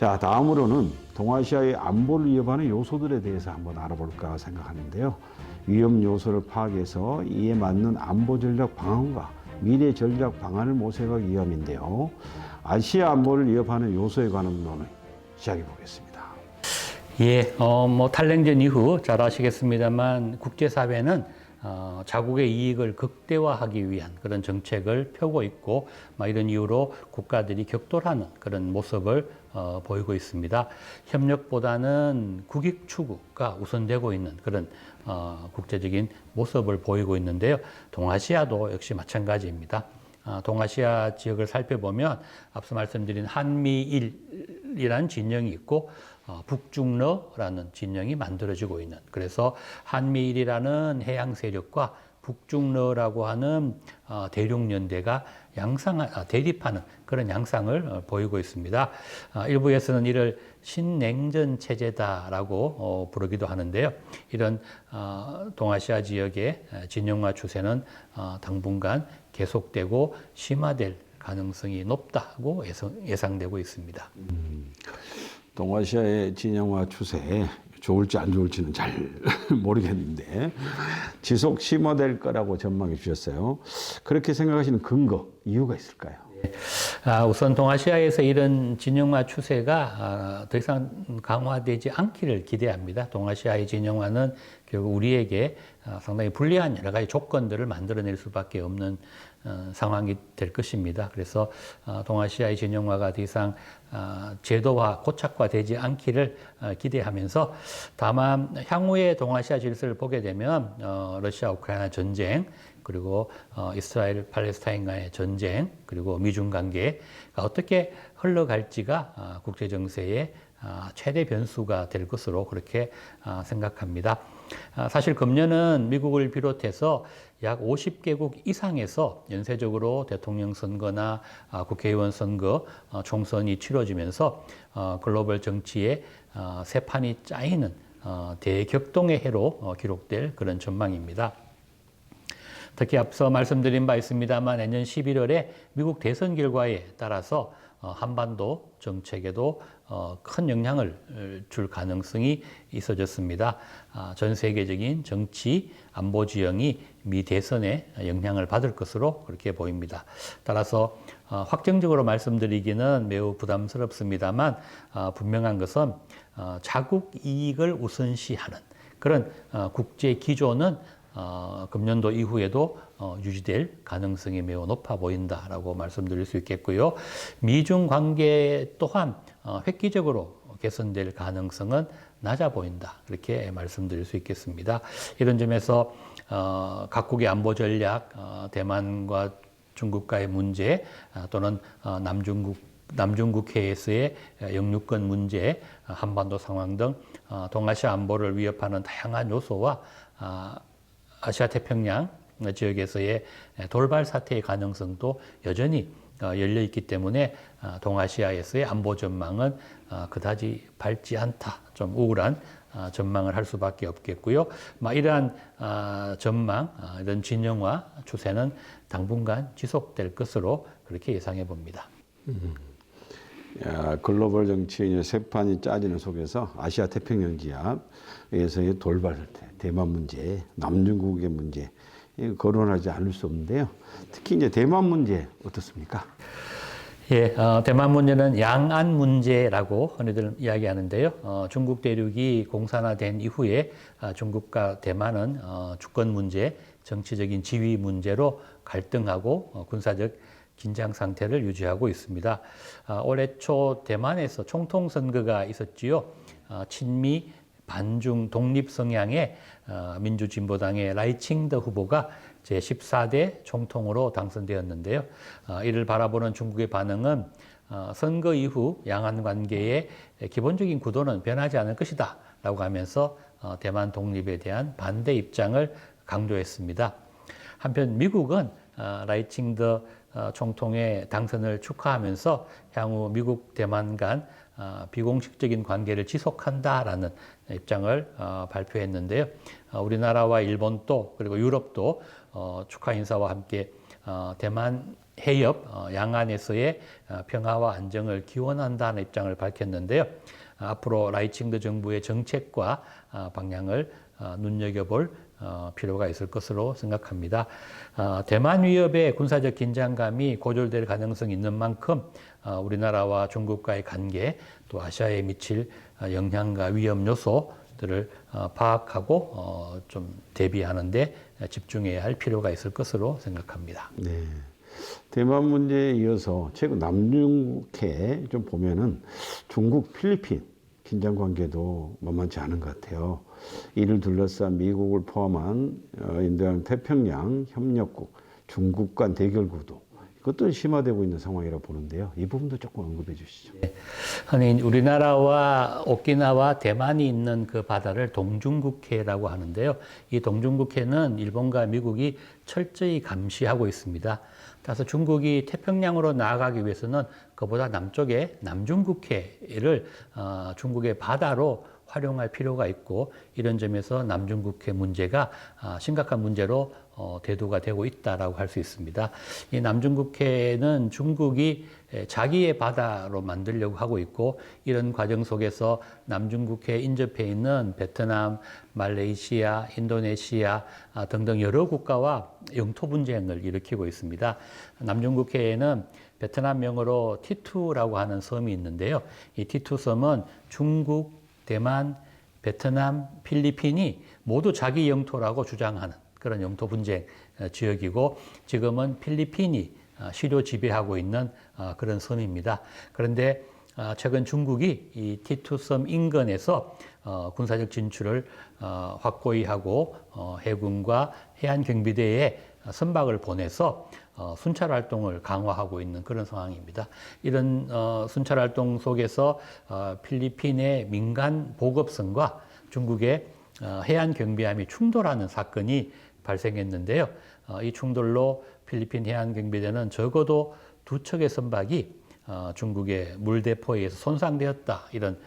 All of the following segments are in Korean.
자, 다음으로는 동아시아의 안보를 위협하는 요소들에 대해서 한번 알아볼까 생각하는데요. 위험 요소를 파악해서 이에 맞는 안보 전략 방안과 미래 전략 방안을 모색하기 위함인데요. 아시아 안보를 위협하는 요소에 관한 논의 시작해 보겠습니다. 예, 탈냉전 이후 잘 아시겠습니다만 국제사회는 자국의 이익을 극대화하기 위한 그런 정책을 펴고 있고, 이런 이유로 국가들이 격돌하는 그런 모습을 보이고 있습니다. 협력보다는 국익 추구가 우선되고 있는 그런 국제적인 모습을 보이고 있는데요. 동아시아도 역시 마찬가지입니다. 동아시아 지역을 살펴보면 앞서 말씀드린 한미일이라는 진영이 있고 북중러라는 진영이 만들어지고 있는, 그래서 한미일이라는 해양 세력과 북중러라고 하는 대륙연대가 대립하는 그런 양상을 보이고 있습니다. 일부에서는 이를 신냉전 체제다라고 부르기도 하는데요. 이런 동아시아 지역의 진영화 추세는 당분간 계속되고 심화될 가능성이 높다고 예상되고 있습니다. 동아시아의 진영화 추세, 좋을지 안 좋을지는 잘 모르겠는데 지속 심화될 거라고 전망해 주셨어요. 그렇게 생각하시는 근거, 이유가 있을까요? 우선 동아시아에서 이런 진영화 추세가 더 이상 강화되지 않기를 기대합니다. 동아시아의 진영화는 결국 우리에게 상당히 불리한 여러 가지 조건들을 만들어낼 수밖에 없는 상황이 될 것입니다. 그래서 동아시아의 진영화가 더 이상 제도화, 고착화되지 않기를 기대하면서, 다만 향후의 동아시아 질서를 보게 되면 러시아 우크라이나 전쟁, 그리고 이스라엘 팔레스타인 간의 전쟁, 그리고 미중 관계가 어떻게 흘러갈지가 국제 정세의 최대 변수가 될 것으로 그렇게 생각합니다. 사실 금년은 미국을 비롯해서 약 50개국 이상에서 연쇄적으로 대통령 선거나 국회의원 선거, 총선이 치러지면서 글로벌 정치에 새 판이 짜이는 대격동의 해로 기록될 그런 전망입니다. 특히 앞서 말씀드린 바 있습니다만 내년 11월에 미국 대선 결과에 따라서 한반도 정책에도 큰 영향을 줄 가능성이 있어졌습니다. 전 세계적인 정치 안보 지형이 미 대선에 영향을 받을 것으로 그렇게 보입니다. 따라서 확정적으로 말씀드리기는 매우 부담스럽습니다만 분명한 것은 자국 이익을 우선시하는 그런 국제 기조는 금년도 이후에도 유지될 가능성이 매우 높아 보인다라고 말씀드릴 수 있겠고요. 미중 관계 또한 획기적으로 개선될 가능성은 낮아 보인다, 그렇게 말씀드릴 수 있겠습니다. 이런 점에서 각국의 안보 전략, 대만과 중국과의 문제, 또는 남중국해에서의 영유권 문제, 한반도 상황 등 동아시아 안보를 위협하는 다양한 요소와 아시아 태평양 지역에서의 돌발 사태의 가능성도 여전히 열려 있기 때문에 동아시아에서의 안보 전망은 그다지 밝지 않다, 좀 우울한 전망을 할 수밖에 없겠고요. 이러한 전망, 이런 진영화 추세는 당분간 지속될 것으로 그렇게 예상해 봅니다. 글로벌 정치의 세판이 짜지는 속에서 아시아 태평양 지역에서의 돌발 사태, 대만 문제, 남중국의 문제, 거론하지 않을 수 없는데요. 특히 이제 대만 문제 어떻습니까? 예, 대만 문제는 양안 문제라고 흔히들 이야기하는데요. 중국 대륙이 공산화된 이후에 중국과 대만은 주권 문제, 정치적인 지위 문제로 갈등하고 군사적 긴장 상태를 유지하고 있습니다. 올해 초 대만에서 총통 선거가 있었지요. 친미 반중 독립 성향의 민주진보당의 라이칭더 후보가 제14대 총통으로 당선되었는데요. 이를 바라보는 중국의 반응은 선거 이후 양안 관계의 기본적인 구도는 변하지 않을 것이다 라고 하면서 대만 독립에 대한 반대 입장을 강조했습니다. 한편 미국은 라이칭더 총통의 당선을 축하하면서 향후 미국 대만 간 비공식적인 관계를 지속한다라는 입장을 발표했는데요. 우리나라와 일본도 그리고 유럽도 축하 인사와 함께 대만 해협 양안에서의 평화와 안정을 기원한다는 입장을 밝혔는데요. 앞으로 라이칭드 정부의 정책과 방향을 눈여겨볼 필요가 있을 것으로 생각합니다. 대만 위협의 군사적 긴장감이 고조될 가능성이 있는 만큼 우리나라와 중국과의 관계, 또 아시아에 미칠 영향과 위험 요소들을 파악하고 좀 대비하는 데 집중해야 할 필요가 있을 것으로 생각합니다. 네. 대만 문제에 이어서 최근 남중국해 좀 보면은 중국, 필리핀 긴장 관계도 만만치 않은 것 같아요. 이를 둘러싼 미국을 포함한 인도양 태평양 협력국, 중국 간 대결 구도 이것도 심화되고 있는 상황이라고 보는데요. 이 부분도 조금 언급해 주시죠. 네. 아니, 우리나라와 오키나와 대만이 있는 그 바다를 동중국해라고 하는데요. 이 동중국해는 일본과 미국이 철저히 감시하고 있습니다. 따라서 중국이 태평양으로 나아가기 위해서는 그보다 남쪽에 남중국해를 중국의 바다로 활용할 필요가 있고, 이런 점에서 남중국해 문제가 심각한 문제로 대두가 되고 있다라고 할 수 있습니다. 이 남중국해는 중국이 자기의 바다로 만들려고 하고 있고, 이런 과정 속에서 남중국해에 인접해 있는 베트남, 말레이시아, 인도네시아 등등 여러 국가와 영토 분쟁을 일으키고 있습니다. 남중국해에는 베트남명으로 티투라고 하는 섬이 있는데요. 이 티투 섬은 중국, 대만, 베트남, 필리핀이 모두 자기 영토라고 주장하는 그런 영토 분쟁 지역이고, 지금은 필리핀이 실효 지배하고 있는 그런 섬입니다. 그런데 최근 중국이 이 티투섬 인근에서 군사적 진출을 확고히 하고 해군과 해안경비대에 선박을 보내서 순찰 활동을 강화하고 있는 그런 상황입니다. 이런 순찰 활동 속에서 필리핀의 민간 보급선과 중국의 해안 경비함이 충돌하는 사건이 발생했는데요. 이 충돌로 필리핀 해안 경비대는 적어도 2척의 선박이 중국의 물대포에 의해서 손상되었다, 이런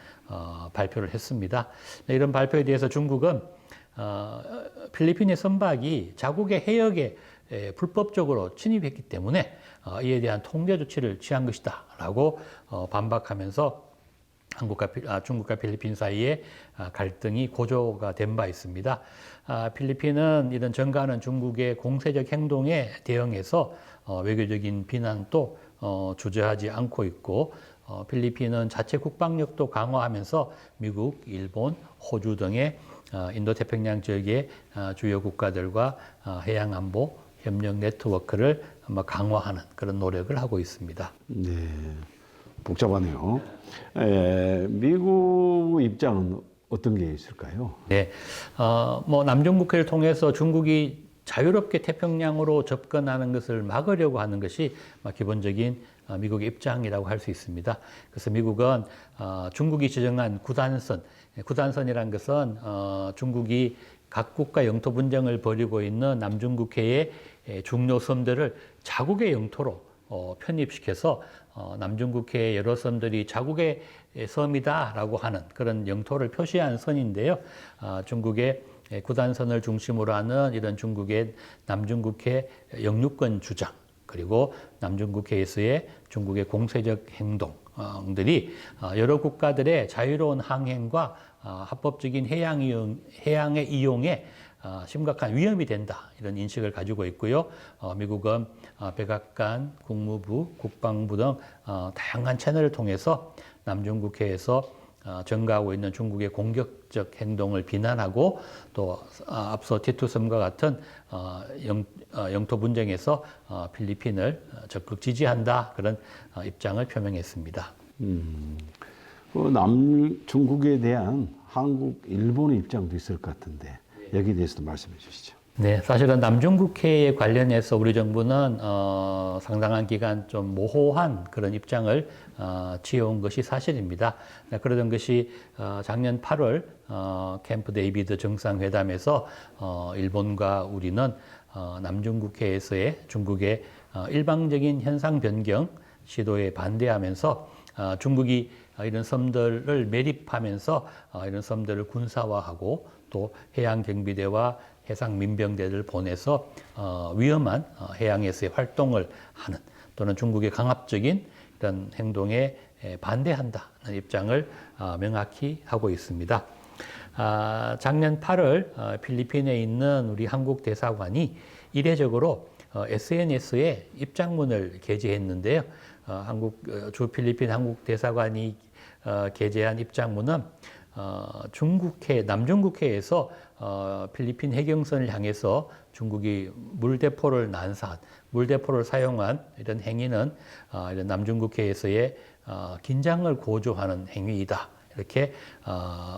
발표를 했습니다. 이런 발표에 대해서 중국은 필리핀의 선박이 자국의 해역에 불법적으로 침입했기 때문에 이에 대한 통제 조치를 취한 것이다 라고 반박하면서 중국과 필리핀 사이에 갈등이 고조가 된 바 있습니다. 필리핀은 이런 전가하는 중국의 공세적 행동에 대응해서 외교적인 비난도 주저하지 않고 있고, 필리핀은 자체 국방력도 강화하면서 미국, 일본, 호주 등의 인도태평양 지역의 주요 국가들과 해양안보 협력 네트워크를 강화하는 그런 노력을 하고 있습니다. 네, 복잡하네요. 미국 입장은 어떤 게 있을까요? 네, 남중국해를 통해서 중국이 자유롭게 태평양으로 접근하는 것을 막으려고 하는 것이 기본적인 미국의 입장이라고 할 수 있습니다. 그래서 미국은 중국이 지정한 구단선이란 것은 중국이 각국과 영토 분쟁을 벌이고 있는 남중국해의 중요 섬들을 자국의 영토로 편입시켜서 남중국해의 여러 섬들이 자국의 섬이다라고 하는 그런 영토를 표시한 선인데요. 중국의 구단선을 중심으로 하는 이런 중국의 남중국해 영유권 주장, 그리고 남중국해에서의 중국의 공세적 행동들이 여러 국가들의 자유로운 항행과 합법적인 해양의 이용에 심각한 위험이 된다, 이런 인식을 가지고 있고요. 미국은 백악관, 국무부, 국방부 등 다양한 채널을 통해서 남중국해에서 전가하고 있는 중국의 공격적 행동을 비난하고, 또 앞서 티투섬과 같은 영토 분쟁에서 필리핀을 적극 지지한다, 그런 입장을 표명했습니다. 중국에 대한 한국, 일본의 입장도 있을 것 같은데 여기에 대해서도 말씀해 주시죠. 네, 사실은 남중국해에 관련해서 우리 정부는 상당한 기간 좀 모호한 그런 입장을 취해온 것이 사실입니다. 그러던 것이 작년 8월 캠프 데이비드 정상회담에서 일본과 우리는 남중국해에서의 중국의 일방적인 현상 변경 시도에 반대하면서 중국이 이런 섬들을 매립하면서 이런 섬들을 군사화하고 또 해양경비대와 해상 민병대를 보내서 위험한 해양에서의 활동을 하는 또는 중국의 강압적인 이런 행동에 반대한다는 입장을 명확히 하고 있습니다. 작년 8월 필리핀에 있는 우리 한국 대사관이 이례적으로 SNS에 입장문을 게재했는데요. 주 필리핀 한국 대사관이 게재한 입장문은 남중국해에서 필리핀 해경선을 향해서 중국이 물대포를 난사한, 물대포를 사용한 이런 행위는 이런 남중국해에서의 긴장을 고조하는 행위이다. 이렇게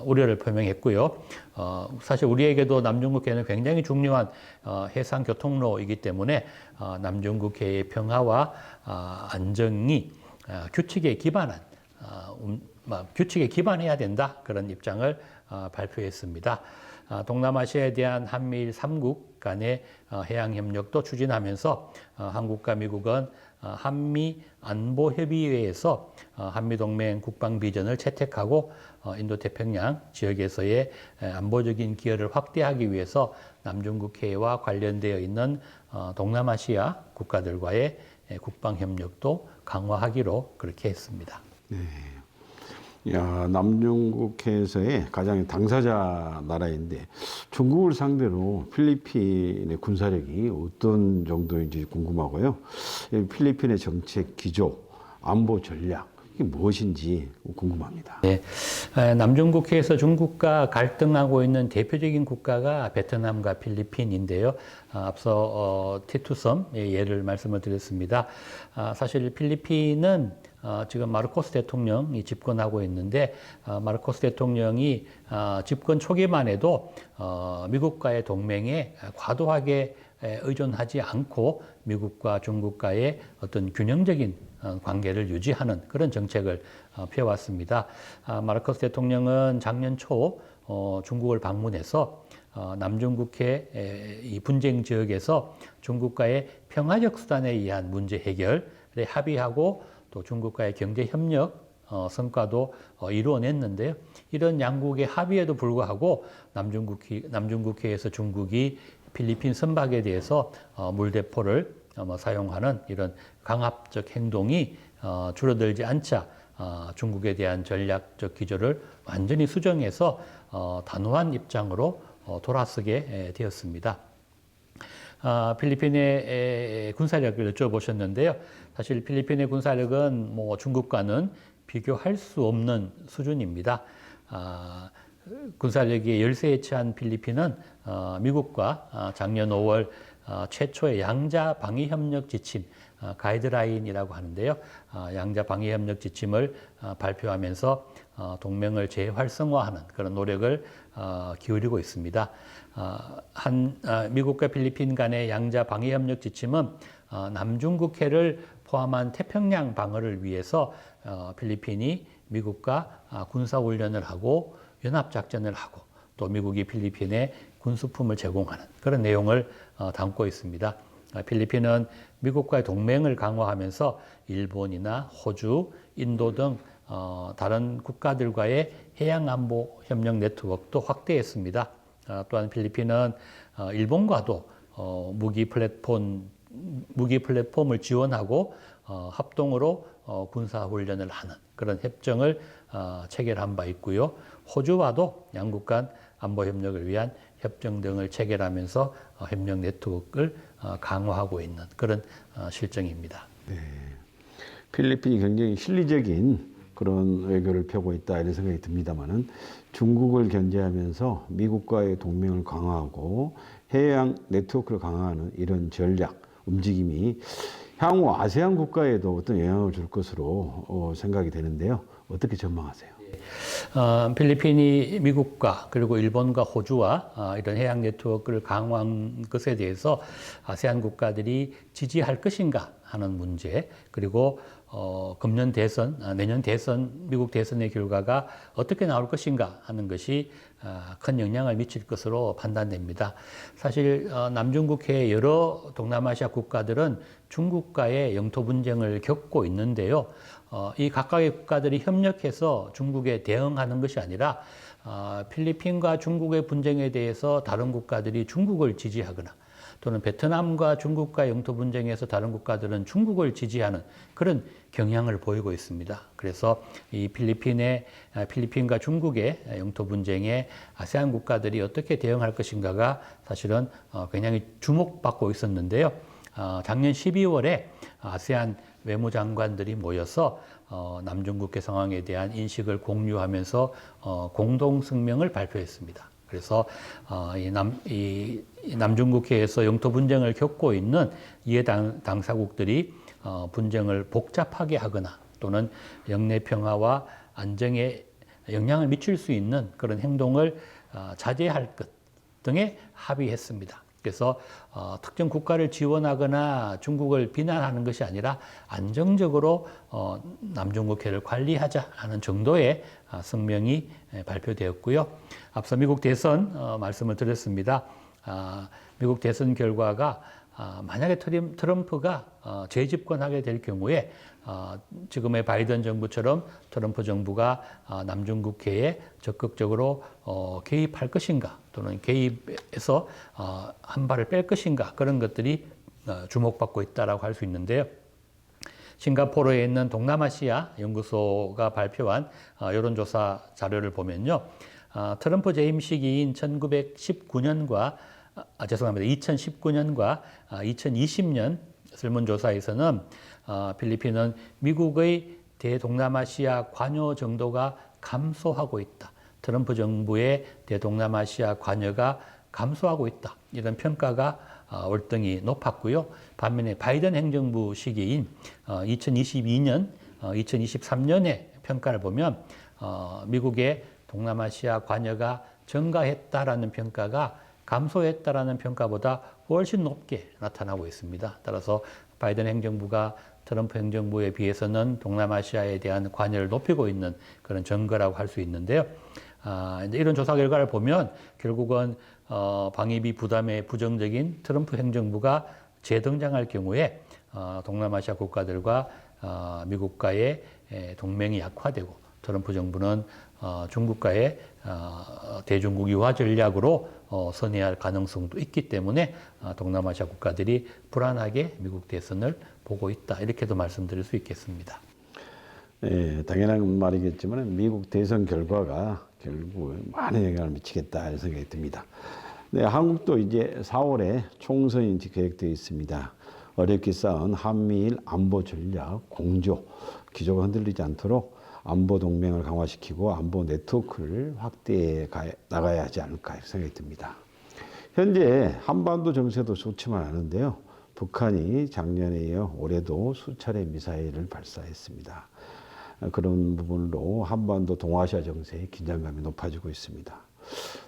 우려를 표명했고요. 사실 우리에게도 남중국해는 굉장히 중요한 해상 교통로이기 때문에 남중국해의 평화와 안정이 규칙에 기반해야 된다. 그런 입장을 발표했습니다. 동남아시아에 대한 한미일 3국 간의 해양 협력도 추진하면서 한국과 미국은 한미 안보협의회에서 한미동맹 국방 비전을 채택하고 인도태평양 지역에서의 안보적인 기여를 확대하기 위해서 남중국해와 관련되어 있는 동남아시아 국가들과의 국방 협력도 강화하기로 그렇게 했습니다. 네. 야, 남중국해에서의 가장 당사자 나라인데 중국을 상대로 필리핀의 군사력이 어떤 정도인지 궁금하고요. 필리핀의 정책 기조, 안보 전략 이게 무엇인지 궁금합니다. 네, 남중국해에서 중국과 갈등하고 있는 대표적인 국가가 베트남과 필리핀인데요. 앞서 티투섬의 예를 말씀을 드렸습니다. 사실 필리핀은 지금 마르코스 대통령이 집권하고 있는데 마르코스 대통령이 집권 초기만 해도 미국과의 동맹에 과도하게 의존하지 않고 미국과 중국과의 어떤 균형적인 관계를 유지하는 그런 정책을 펴왔습니다. 마르코스 대통령은 작년 초 중국을 방문해서 남중국해 이 분쟁 지역에서 중국과의 평화적 수단에 의한 문제 해결에 합의하고 또 중국과의 경제 협력 성과도 이루어냈는데요. 이런 양국의 합의에도 불구하고 남중국해에서 중국이 필리핀 선박에 대해서 물대포를 사용하는 이런 강압적 행동이 줄어들지 않자 중국에 대한 전략적 기조를 완전히 수정해서 단호한 입장으로 돌아서게 되었습니다. 필리핀의 군사력을 여쭤보셨는데요. 사실 필리핀의 군사력은 중국과는 비교할 수 없는 수준입니다. 군사력이 열세에 처한 필리핀은 미국과 작년 5월 최초의 양자 방위 협력 지침 가이드라인이라고 하는데요. 양자 방위 협력 지침을 발표하면서 동맹을 재활성화하는 그런 노력을 기울이고 있습니다. 미국과 필리핀 간의 양자 방위 협력 지침은 남중국해를 포함한 태평양 방어를 위해서 필리핀이 미국과 군사훈련을 하고 연합작전을 하고 또 미국이 필리핀에 군수품을 제공하는 그런 내용을 담고 있습니다. 필리핀은 미국과의 동맹을 강화하면서 일본이나 호주, 인도 등 다른 국가들과의 해양안보 협력 네트워크도 확대했습니다. 또한 필리핀은 일본과도 무기 플랫폼을 지원하고 합동으로 군사훈련을 하는 그런 협정을 체결한 바 있고요. 호주와도 양국 간 안보 협력을 위한 협정 등을 체결하면서 협력 네트워크를 강화하고 있는 그런 실정입니다. 네. 필리핀이 굉장히 실리적인 그런 외교를 펴고 있다 이런 생각이 듭니다만은 중국을 견제하면서 미국과의 동맹을 강화하고 해양 네트워크를 강화하는 이런 전략 움직임이 향후 아세안 국가에도 어떤 영향을 줄 것으로 생각이 되는데요. 어떻게 전망하세요? 필리핀이 미국과 그리고 일본과 호주와 이런 해양 네트워크를 강화한 것에 대해서 아세안 국가들이 지지할 것인가 하는 문제, 그리고 금년 대선, 내년 대선, 미국 대선의 결과가 어떻게 나올 것인가 하는 것이 큰 영향을 미칠 것으로 판단됩니다. 사실 남중국해의 여러 동남아시아 국가들은 중국과의 영토 분쟁을 겪고 있는데요. 이 각각의 국가들이 협력해서 중국에 대응하는 것이 아니라 필리핀과 중국의 분쟁에 대해서 다른 국가들이 중국을 지지하거나 또는 베트남과 중국과 영토 분쟁에서 다른 국가들은 중국을 지지하는 그런 경향을 보이고 있습니다. 그래서 이 필리핀과 중국의 영토 분쟁에 아세안 국가들이 어떻게 대응할 것인가가 사실은 굉장히 주목받고 있었는데요. 작년 12월에 아세안 외무장관들이 모여서 남중국해 상황에 대한 인식을 공유하면서 공동 성명을 발표했습니다. 그래서 이 남중국해에서 영토 분쟁을 겪고 있는 이해 당사국들이 분쟁을 복잡하게 하거나 또는 영내 평화와 안정에 영향을 미칠 수 있는 그런 행동을 자제할 것 등에 합의했습니다. 그래서 특정 국가를 지원하거나 중국을 비난하는 것이 아니라 안정적으로 남중국해를 관리하자 하는 정도의 성명이 발표되었고요. 앞서 미국 대선 말씀을 드렸습니다. 미국 대선 결과가 만약에 트럼프가 재집권하게 될 경우에 지금의 바이든 정부처럼 트럼프 정부가 남중국해에 적극적으로 개입할 것인가 또는 개입해서 한 발을 뺄 것인가 그런 것들이 주목받고 있다라고 할 수 있는데요. 싱가포르에 있는 동남아시아 연구소가 발표한 여론조사 자료를 보면요. 트럼프 재임 시기인 2019년과 2020년 설문조사에서는 필리핀은 미국의 대동남아시아 관여 정도가 감소하고 있다. 트럼프 정부의 대동남아시아 관여가 감소하고 있다. 이런 평가가 월등히 높았고요. 반면에 바이든 행정부 시기인 2022년, 2023년의 평가를 보면 미국의 동남아시아 관여가 증가했다라는 평가가 감소했다라는 평가보다 훨씬 높게 나타나고 있습니다. 따라서 바이든 행정부가 트럼프 행정부에 비해서는 동남아시아에 대한 관여를 높이고 있는 그런 증거라고 할 수 있는데요. 이제 이런 조사 결과를 보면 결국은 방위비 부담에 부정적인 트럼프 행정부가 재등장할 경우에 동남아시아 국가들과 미국과의 동맹이 약화되고 트럼프 정부는 중국과의 대중국 유화 전략으로 선회할 가능성도 있기 때문에 동남아시아 국가들이 불안하게 미국 대선을 보고 있다. 이렇게도 말씀드릴 수 있겠습니다. 네, 당연한 말이겠지만 미국 대선 결과가 결국 많은 영향을 미치겠다 이런 생각이 듭니다. 네, 한국도 이제 4월에 총선이 계획되어 있습니다. 어렵게 쌓은 한미일 안보 전략 공조 기조가 흔들리지 않도록 안보 동맹을 강화시키고 안보 네트워크를 확대해 나가야 하지 않을까 생각이 듭니다. 현재 한반도 정세도 좋지만 않은데요. 북한이 작년에 이어 올해도 수차례 미사일을 발사했습니다. 그런 부분으로 한반도 동아시아 정세의 긴장감이 높아지고 있습니다.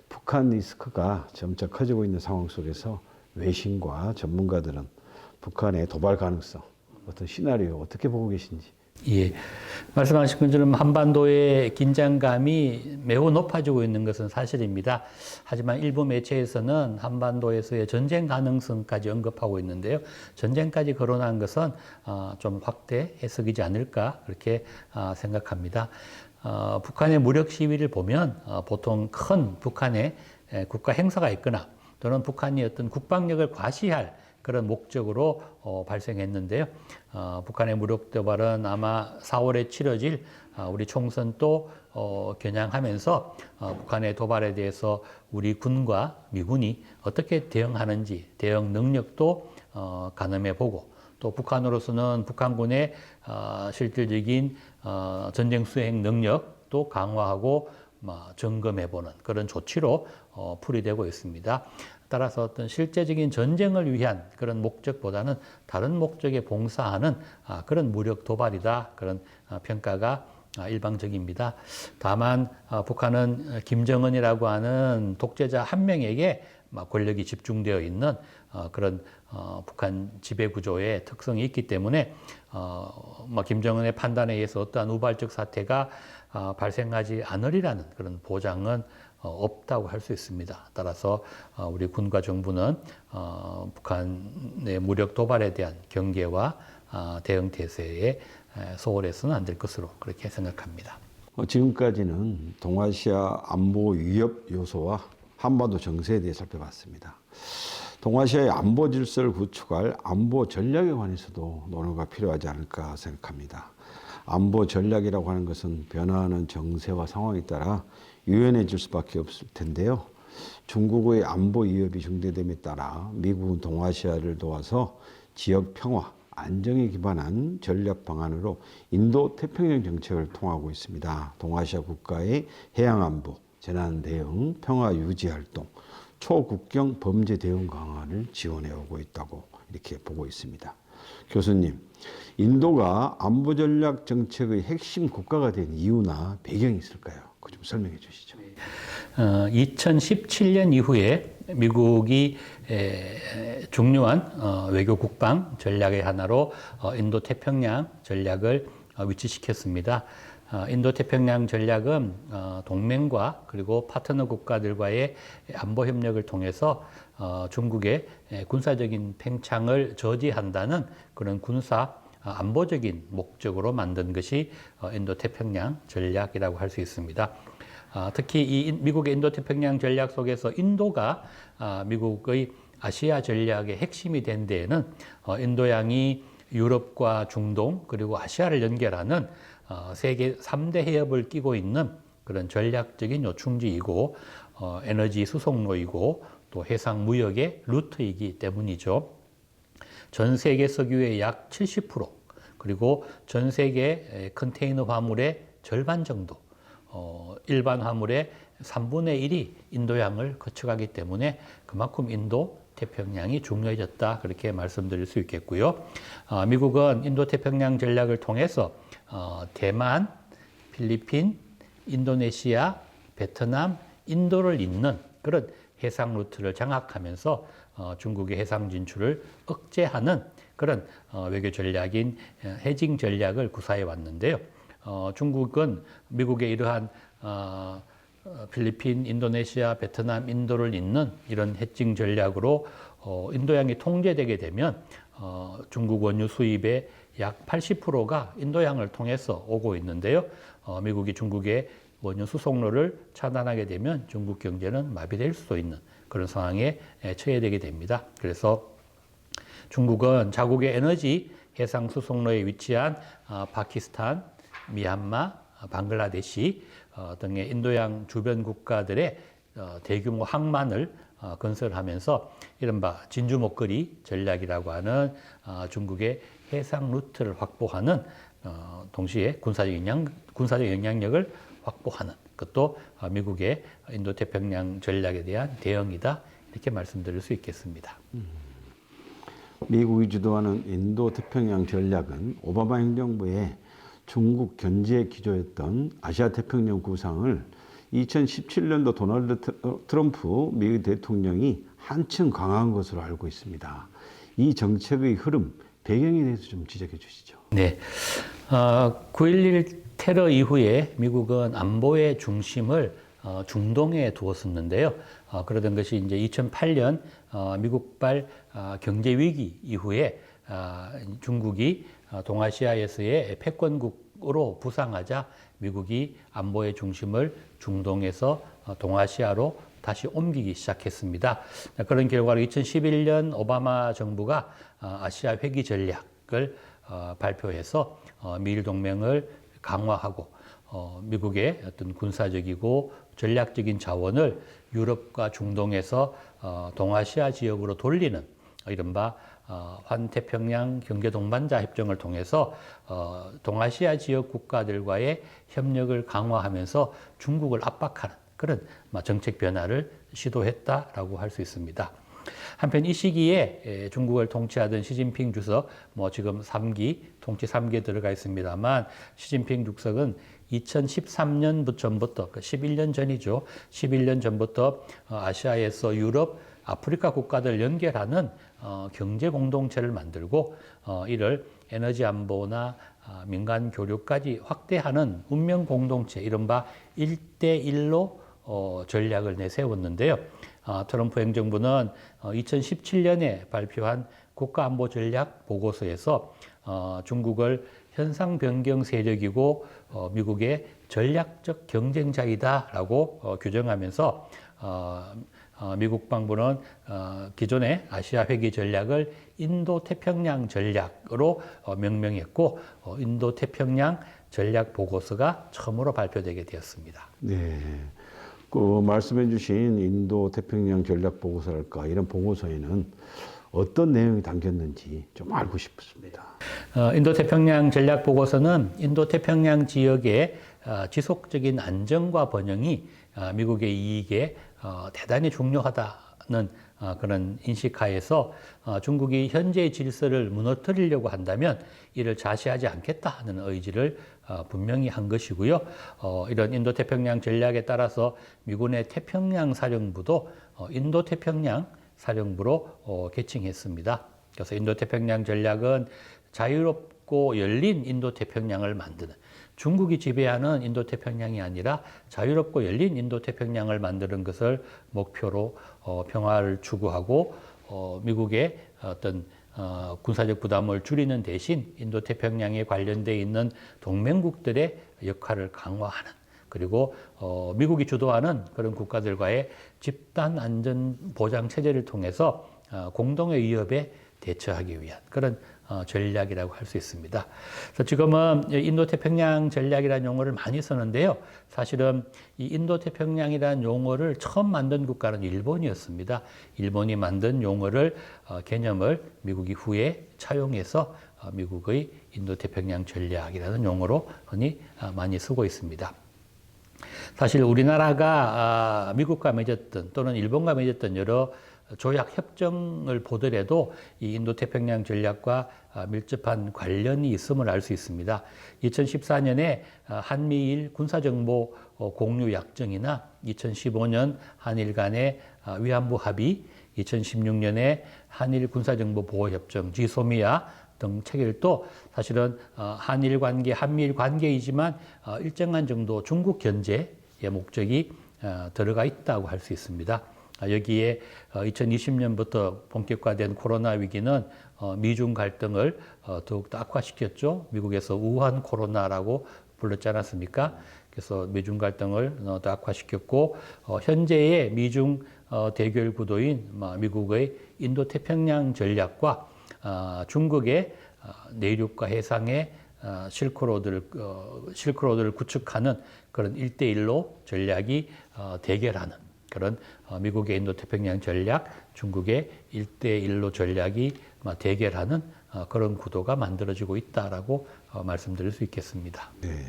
북한 리스크가 점차 커지고 있는 상황 속에서 외신과 전문가들은 북한의 도발 가능성, 어떤 시나리오 어떻게 보고 계신지? 예, 말씀하신 것처럼 한반도의 긴장감이 매우 높아지고 있는 것은 사실입니다. 하지만 일부 매체에서는 한반도에서의 전쟁 가능성까지 언급하고 있는데요. 전쟁까지 거론한 것은 좀 확대 해석이지 않을까 그렇게 생각합니다. 북한의 무력 시위를 보면 보통 큰 북한의 국가 행사가 있거나 또는 북한이 어떤 국방력을 과시할 그런 목적으로 발생했는데요. 북한의 무력 도발은 아마 4월에 치러질 우리 총선 또 겨냥하면서 북한의 도발에 대해서 우리 군과 미군이 어떻게 대응하는지 대응 능력도 가늠해 보고 또 북한으로서는 북한군의 실질적인 전쟁 수행 능력도 강화하고 점검해 보는 그런 조치로 풀이되고 있습니다. 따라서 어떤 실제적인 전쟁을 위한 그런 목적보다는 다른 목적에 봉사하는 그런 무력 도발이다. 그런 평가가 일방적입니다. 다만 북한은 김정은이라고 하는 독재자 한 명에게 권력이 집중되어 있는 그런 북한 지배 구조의 특성이 있기 때문에 김정은의 판단에 의해서 어떠한 우발적 사태가 발생하지 않으리라는 그런 보장은 없다고 할 수 있습니다. 따라서 우리 군과 정부는 북한의 무력 도발에 대한 경계와 대응 태세에 소홀해서는 안 될 것으로 그렇게 생각합니다. 지금까지는 동아시아 안보 위협 요소와 한반도 정세에 대해 살펴봤습니다. 동아시아의 안보 질서를 구축할 안보 전략에 관해서도 논의가 필요하지 않을까 생각합니다. 안보 전략이라고 하는 것은 변화하는 정세와 상황에 따라 유연해질 수밖에 없을 텐데요. 중국의 안보 위협이 중대됨에 따라 미국은 동아시아를 도와서 지역 평화, 안정에 기반한 전략 방안으로 인도 태평양 정책을 통하고 있습니다. 동아시아 국가의 해양 안보, 재난 대응, 평화 유지 활동, 초국경 범죄 대응 강화를 지원해 오고 있다고 이렇게 보고 있습니다. 교수님, 인도가 안보 전략 정책의 핵심 국가가 된 이유나 배경이 있을까요? 그거 좀 설명해 주시죠. 2017년 이후에 미국이 중요한 외교 국방 전략의 하나로 인도 태평양 전략을 위치시켰습니다. 인도 태평양 전략은 동맹과 그리고 파트너 국가들과의 안보 협력을 통해서 중국의 군사적인 팽창을 저지한다는 그런 군사 안보적인 목적으로 만든 것이 인도 태평양 전략이라고 할 수 있습니다. 특히 이 미국의 인도 태평양 전략 속에서 인도가 미국의 아시아 전략의 핵심이 된 데에는 인도양이 유럽과 중동 그리고 아시아를 연결하는 세계 3대 해협을 끼고 있는 그런 전략적인 요충지이고 에너지 수송로이고 또 해상 무역의 루트이기 때문이죠. 전 세계 석유의 약 70% 그리고 전 세계 컨테이너 화물의 절반 정도 일반 화물의 3분의 1이 인도양을 거쳐가기 때문에 그만큼 인도 태평양이 중요해졌다 그렇게 말씀드릴 수 있겠고요. 미국은 인도 태평양 전략을 통해서 대만, 필리핀, 인도네시아, 베트남, 인도를 잇는 그런 해상 루트를 장악하면서 중국의 해상 진출을 억제하는 그런 외교 전략인 해징 전략을 구사해 왔는데요. 중국은 미국의 이러한 필리핀, 인도네시아, 베트남, 인도를 잇는 이런 해징 전략으로 인도양이 통제되게 되면 중국 원유 수입의 약 80%가 인도양을 통해서 오고 있는데요. 미국이 중국의 원유 수송로를 차단하게 되면 중국 경제는 마비될 수도 있는 그런 상황에 처해되게 됩니다. 그래서 중국은 자국의 에너지 해상 수송로에 위치한 파키스탄, 미얀마, 방글라데시 등의 인도양 주변 국가들의 대규모 항만을 건설하면서 이른바 진주 목걸이 전략이라고 하는 중국의 해상 루트를 확보하는 동시에 군사적 영향력을 확보하는 것도 미국의 인도 태평양 전략에 대한 대응이다 이렇게 말씀드릴 수 있겠습니다. 미국이 주도하는 인도 태평양 전략은 오바마 행정부의 중국 견제에 기조했던 아시아 태평양 구상을 2017년도 도널드 트럼프 미국 대통령이 한층 강화한 것으로 알고 있습니다. 이 정책의 흐름, 배경에 대해서 좀 지적해 주시죠. 네, 9.11 테러 이후에 미국은 안보의 중심을 중동에 두었었는데요. 그러던 것이 이제 2008년 미국발 경제 위기 이후에 중국이 동아시아에서의 패권국으로 부상하자 미국이 안보의 중심을 중동에서 동아시아로 다시 옮기기 시작했습니다. 그런 결과로 2011년 오바마 정부가 아시아 회귀 전략을 발표해서 미일 동맹을 강화하고 미국의 어떤 군사적이고 전략적인 자원을 유럽과 중동에서 동아시아 지역으로 돌리는 이른바 환태평양 경제동반자 협정을 통해서 동아시아 지역 국가들과의 협력을 강화하면서 중국을 압박하는 그런 정책 변화를 시도했다라고 할 수 있습니다. 한편 이 시기에 중국을 통치하던 시진핑 주석, 지금 3기, 통치 3기에 들어가 있습니다만 시진핑 주석은 2013년부터 11년 전이죠. 11년 전부터 아시아에서 유럽, 아프리카 국가들 연결하는 경제 공동체를 만들고 이를 에너지 안보나 민간 교류까지 확대하는 운명 공동체, 이른바 1대1로 전략을 내세웠는데요. 트럼프 행정부는 2017년에 발표한 국가안보 전략 보고서에서 중국을 현상 변경 세력이고 미국의 전략적 경쟁자이다라고 규정하면서 미국 방부는 기존의 아시아 회귀 전략을 인도-태평양 전략으로 명명했고 인도-태평양 전략 보고서가 처음으로 발표되게 되었습니다. 네. 그 말씀해 주신 인도 태평양 전략 보고서랄까 이런 보고서에는 어떤 내용이 담겼는지 좀 알고 싶습니다. 인도-태평양 전략 보고서는 인도-태평양 지역의 지속적인 안정과 번영이 미국의 이익에 대단히 중요하다는 그런 인식하에서 중국이 현재의 질서를 무너뜨리려고 한다면 이를 자시하지 않겠다 하는 의지를 분명히 한 것이고요. 이런 인도태평양 전략에 따라서 미군의 태평양 사령부도 인도태평양 사령부로 개칭했습니다. 그래서 인도태평양 전략은 자유롭고 열린 인도태평양을 만드는, 중국이 지배하는 인도태평양이 아니라 자유롭고 열린 인도태평양을 만드는 것을 목표로 평화를 추구하고 미국의 어떤 군사적 부담을 줄이는 대신 인도태평양에 관련되어 있는 동맹국들의 역할을 강화하는, 그리고 미국이 주도하는 그런 국가들과의 집단 안전 보장 체제를 통해서 공동의 위협에 대처하기 위한 그런 전략이라고 할 수 있습니다. 그래서 지금은 인도태평양 전략이라는 용어를 많이 쓰는데요. 사실은 이 인도태평양이라는 용어를 처음 만든 국가는 일본이었습니다. 일본이 만든 용어를 개념을 미국이 후에 차용해서 미국의 인도태평양 전략이라는 용어로 흔히 많이 쓰고 있습니다. 사실 우리나라가 미국과 맺었던 또는 일본과 맺었던 여러 조약 협정을 보더라도 이 인도태평양 전략과 밀접한 관련이 있음을 알 수 있습니다. 2014년에 한미일 군사정보 공유 약정이나 2015년 한일 간의 위안부 합의, 2016년에 한일 군사정보 보호협정 지소미아 등 체결도 사실은 한일 관계, 한미일 관계이지만 일정한 정도 중국 견제의 목적이 들어가 있다고 할 수 있습니다. 여기에 2020년부터 본격화된 코로나 위기는 미중 갈등을 더욱더 악화시켰죠. 미국에서 우한 코로나라고 불렀지 않았습니까? 그래서 미중 갈등을 더 악화시켰고 현재의 미중 대결 구도인 미국의 인도태평양 전략과 중국의 내륙과 해상의 실크로드를 구축하는 그런 1대1로 전략이 대결하는 그런 미국의 인도태평양 전략, 중국의 1대1로 전략이 대결하는 그런 구도가 만들어지고 있다라고 말씀드릴 수 있겠습니다. 네.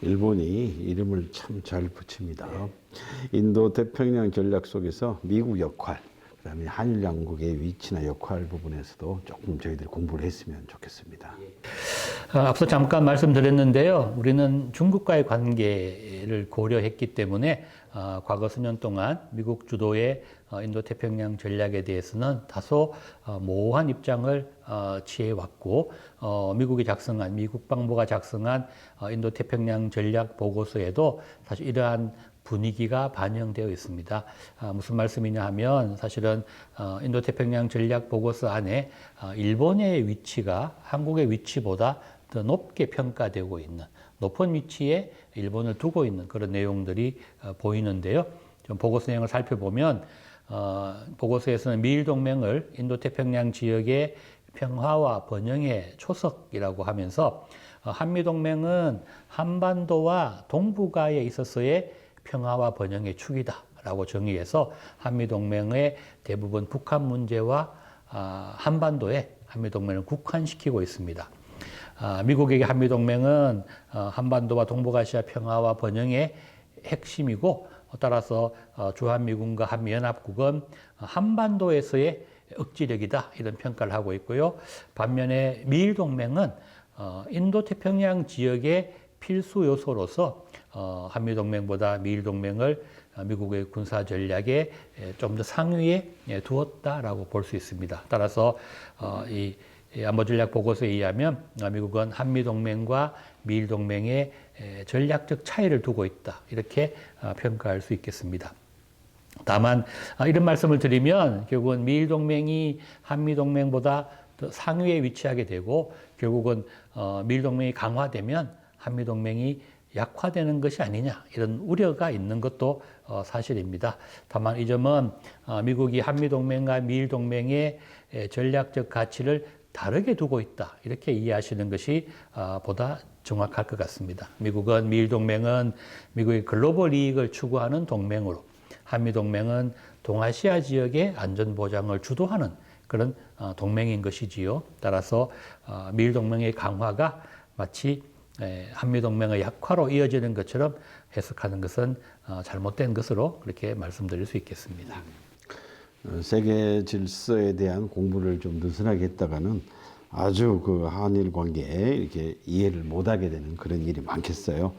일본이 이름을 참 잘 붙입니다. 인도태평양 전략 속에서 미국 역할, 그다음에 한일 양국의 위치나 역할 부분에서도 조금 저희들이 공부를 했으면 좋겠습니다. 앞서 잠깐 말씀드렸는데요. 우리는 중국과의 관계를 고려했기 때문에 과거 수년 동안 미국 주도의 인도태평양 전략에 대해서는 다소 모호한 입장을 취해왔고 미국 국방부가 작성한 인도태평양 전략 보고서에도 사실 이러한 분위기가 반영되어 있습니다. 무슨 말씀이냐 하면 사실은 인도태평양 전략 보고서 안에 일본의 위치가 한국의 위치보다 더 높게 평가되고 있는, 높은 위치에 일본을 두고 있는 그런 내용들이 보이는데요. 좀 보고서 내용을 살펴보면 보고서에서는 미일 동맹을 인도태평양 지역의 평화와 번영의 초석이라고 하면서 한미 동맹은 한반도와 동북아에 있어서의 평화와 번영의 축이다라고 정의해서 한미동맹의 대부분 북한 문제와 한반도에 한미동맹을 국한시키고 있습니다. 미국에게 한미동맹은 한반도와 동북아시아 평화와 번영의 핵심이고 따라서 주한미군과 한미연합국은 한반도에서의 억지력이다 이런 평가를 하고 있고요. 반면에 미일동맹은 인도태평양 지역의 필수 요소로서 한미동맹보다 미일동맹을 미국의 군사 전략에 좀 더 상위에 두었다라고 볼 수 있습니다. 따라서 이 안보전략 보고서에 의하면 미국은 한미동맹과 미일동맹의 전략적 차이를 두고 있다 이렇게 평가할 수 있겠습니다. 다만 이런 말씀을 드리면 결국은 미일동맹이 한미동맹보다 더 상위에 위치하게 되고 결국은 미일동맹이 강화되면 한미동맹이 약화되는 것이 아니냐 이런 우려가 있는 것도 사실입니다. 다만 이 점은 미국이 한미동맹과 미일동맹의 전략적 가치를 다르게 두고 있다 이렇게 이해하시는 것이 보다 정확할 것 같습니다. 미국은 미일동맹은 미국의 글로벌 이익을 추구하는 동맹으로 한미동맹은 동아시아 지역의 안전보장을 주도하는 그런 동맹인 것이지요. 따라서 미일동맹의 강화가 마치 한미동맹의 약화로 이어지는 것처럼 해석하는 것은 잘못된 것으로 그렇게 말씀드릴 수 있겠습니다. 세계 질서에 대한 공부를 좀 느슨하게 했다가는 아주 그 한일 관계에 이렇게 이해를 못하게 되는 그런 일이 많겠어요.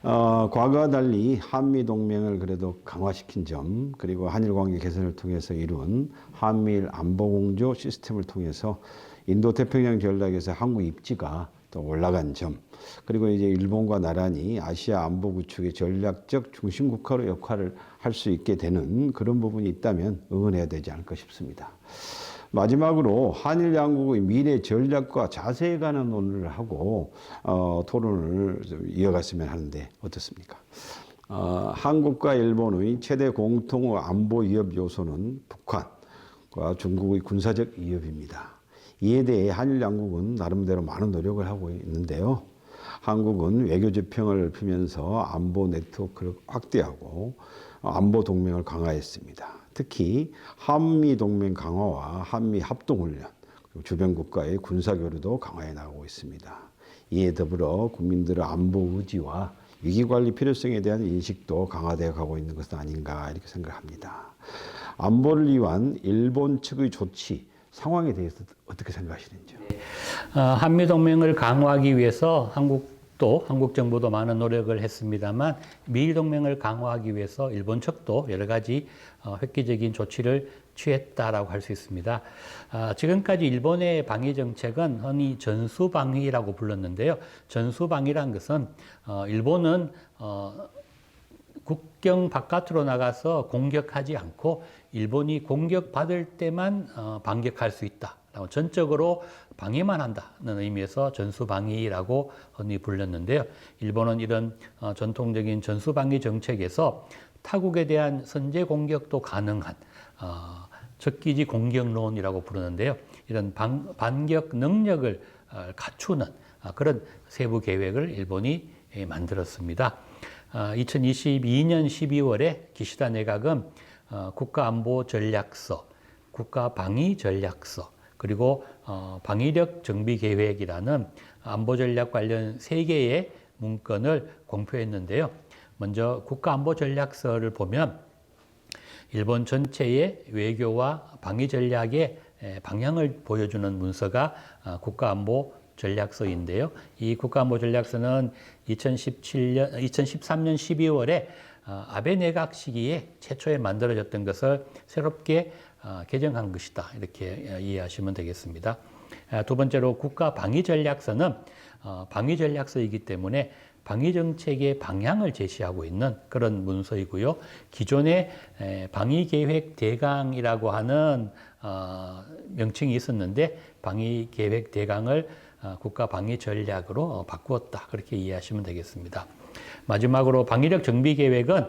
과거와 달리 한미 동맹을 그래도 강화시킨 점, 그리고 한일 관계 개선을 통해서 이룬 한미일 안보 공조 시스템을 통해서 인도 태평양 전략에서 한국 입지가 또 올라간 점, 그리고 이제 일본과 나란히 아시아 안보 구축의 전략적 중심 국가로 역할을 할 수 있게 되는 그런 부분이 있다면 응원해야 되지 않을까 싶습니다. 마지막으로 한일 양국의 미래 전략과 자세에 관한 논의를 하고 토론을 좀 이어갔으면 하는데 어떻습니까? 한국과 일본의 최대 공통 안보 위협 요소는 북한과 중국의 군사적 위협입니다. 이에 대해 한일 양국은 나름대로 많은 노력을 하고 있는데요. 한국은 외교 지평을 펴면서 안보 네트워크를 확대하고 안보 동맹을 강화했습니다. 특히 한미 동맹 강화와 한미 합동훈련, 그리고 주변 국가의 군사 교류도 강화해 나가고 있습니다. 이에 더불어 국민들의 안보 의지와 위기 관리 필요성에 대한 인식도 강화되어 가고 있는 것은 아닌가 이렇게 생각합니다. 안보를 위한 일본 측의 조치, 상황에 대해서 어떻게 생각하시는지요? 한미 동맹을 강화하기 위해서 한국 정부도 많은 노력을 했습니다만 미일 동맹을 강화하기 위해서 일본 측도 여러 가지 획기적인 조치를 취했다라고 할 수 있습니다. 지금까지 일본의 방위 정책은 흔히 전수방위라고 불렀는데요. 전수방위란 것은 일본은 국경 바깥으로 나가서 공격하지 않고 일본이 공격받을 때만 반격할 수 있다. 전적으로 방위만 한다는 의미에서 전수방위라고 흔히 불렸는데요. 일본은 이런 전통적인 전수방위 정책에서 타국에 대한 선제 공격도 가능한 적기지 공격론이라고 부르는데요. 이런 반격 능력을 갖추는 그런 세부 계획을 일본이 만들었습니다. 2022년 12월에 기시다 내각은 국가안보전략서, 국가방위전략서, 그리고 방위력 정비계획이라는 안보전략 관련 3개의 문건을 공표했는데요. 먼저 국가안보전략서를 보면 일본 전체의 외교와 방위전략의 방향을 보여주는 문서가 국가안보전략서인데요. 이 국가안보전략서는 2013년 12월에 아베 내각 시기에 최초에 만들어졌던 것을 새롭게 개정한 것이다. 이렇게 이해하시면 되겠습니다. 두 번째로 국가방위전략서는 방위전략서이기 때문에 방위정책의 방향을 제시하고 있는 그런 문서이고요. 기존에 방위계획 대강이라고 하는 명칭이 있었는데 방위계획 대강을 국가방위전략으로 바꾸었다. 그렇게 이해하시면 되겠습니다. 마지막으로 방위력 정비계획은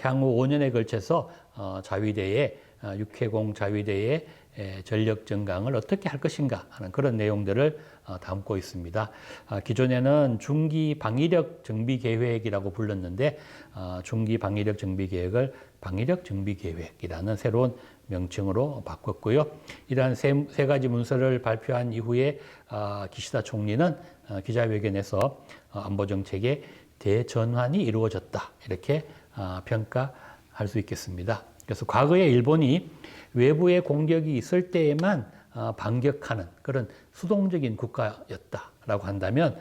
향후 5년에 걸쳐서 자위대의 육해공 자위대의 전력 증강을 어떻게 할 것인가 하는 그런 내용들을 담고 있습니다. 기존에는 중기 방위력 정비 계획이라고 불렀는데 중기 방위력 정비 계획을 방위력 정비 계획이라는 새로운 명칭으로 바꿨고요. 이러한 세 가지 문서를 발표한 이후에 기시다 총리는 기자회견에서 안보 정책의 대전환이 이루어졌다. 이렇게 평가할 수 있겠습니다. 그래서 과거에 일본이 외부의 공격이 있을 때에만 반격하는 그런 수동적인 국가였다라고 한다면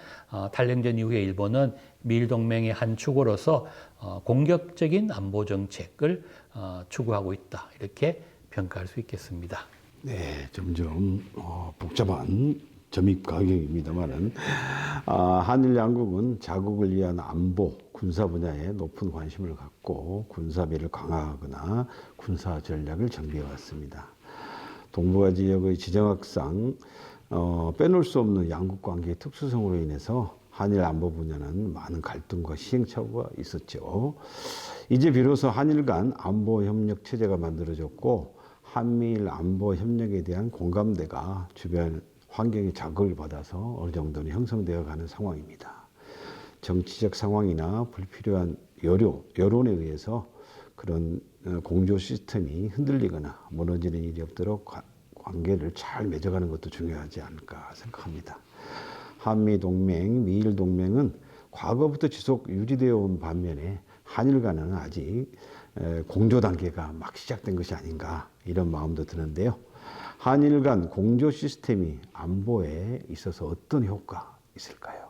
탈냉전 이후에 일본은 미일 동맹의 한 축으로서 공격적인 안보 정책을 추구하고 있다. 이렇게 평가할 수 있겠습니다. 네, 점점 복잡한 점입 가격입니다만은 한일 양국은 자국을 위한 안보, 군사 분야에 높은 관심을 갖고 군사비를 강화하거나 군사 전략을 정비해 왔습니다. 동북아 지역의 지정학상 빼놓을 수 없는 양국 관계의 특수성으로 인해서 한일 안보 분야는 많은 갈등과 시행착오가 있었죠. 이제 비로소 한일 간 안보 협력 체제가 만들어졌고 한미일 안보 협력에 대한 공감대가 주변 환경의 자극을 받아서 어느 정도는 형성되어 가는 상황입니다. 정치적 상황이나 불필요한 여론에 의해서 그런 공조 시스템이 흔들리거나 무너지는 일이 없도록 관계를 잘 맺어가는 것도 중요하지 않을까 생각합니다. 한미동맹, 미일동맹은 과거부터 지속 유지되어 온 반면에 한일 간은 아직 공조 단계가 막 시작된 것이 아닌가 이런 마음도 드는데요. 한일 간 공조 시스템이 안보에 있어서 어떤 효과 있을까요?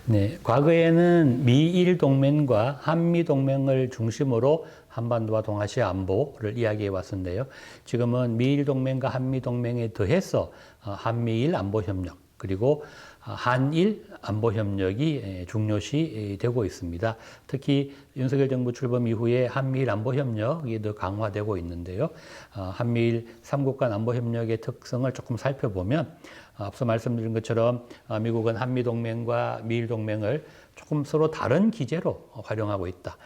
네, 과거에는 미일 동맹과 한미 동맹을 중심으로 한반도와 동아시아 안보를 이야기해 왔었는데요. 지금은 미일 동맹과 한미 동맹에 더해서 한미일 안보 협력 그리고 한일 안보 협력이 중요시 되고 있습니다. 특히 윤석열 정부 출범 이후에 한미일 안보 협력이 더 강화되고 있는데요. 한미일 3국 간 안보 협력의 특성을 조금 살펴보면 앞서 말씀드린 것처럼 미국은 한미 동맹과 미일 동맹을 조금 서로 다른 기제로 활용하고 있다.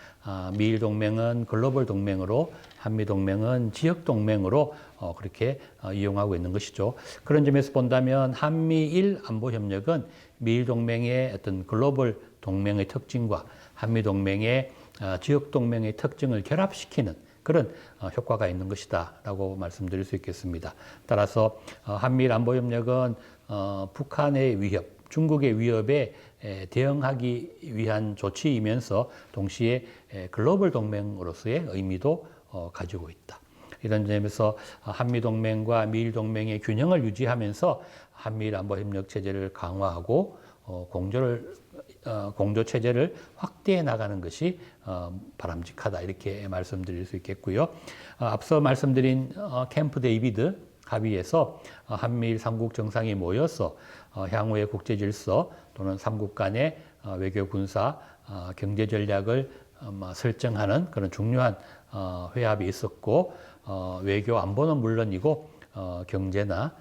미일 동맹은 글로벌 동맹으로 한미 동맹은 지역 동맹으로 그렇게 이용하고 있는 것이죠. 그런 점에서 본다면 한미일 안보 협력은 미일 동맹의 어떤 글로벌 동맹의 특징과 한미 동맹의 지역 동맹의 특징을 결합시키는 그런 효과가 있는 것이다라고 말씀드릴 수 있겠습니다. 따라서 한미일 안보 협력은 북한의 위협, 중국의 위협에 대응하기 위한 조치이면서 동시에 글로벌 동맹으로서의 의미도 가지고 있다. 이런 점에서 한미 동맹과 미일 동맹의 균형을 유지하면서 한미일 안보 협력 체제를 강화하고 공조 체제를 확대해 나가는 것이 바람직하다 이렇게 말씀드릴 수 있겠고요. 앞서 말씀드린 캠프 데이비드 합의에서 한미일 3국 정상이 모여서 향후의 국제 질서 또는 3국 간의 외교 군사 경제 전략을 설정하는 그런 중요한 회합이 있었고 외교 안보는 물론이고 경제나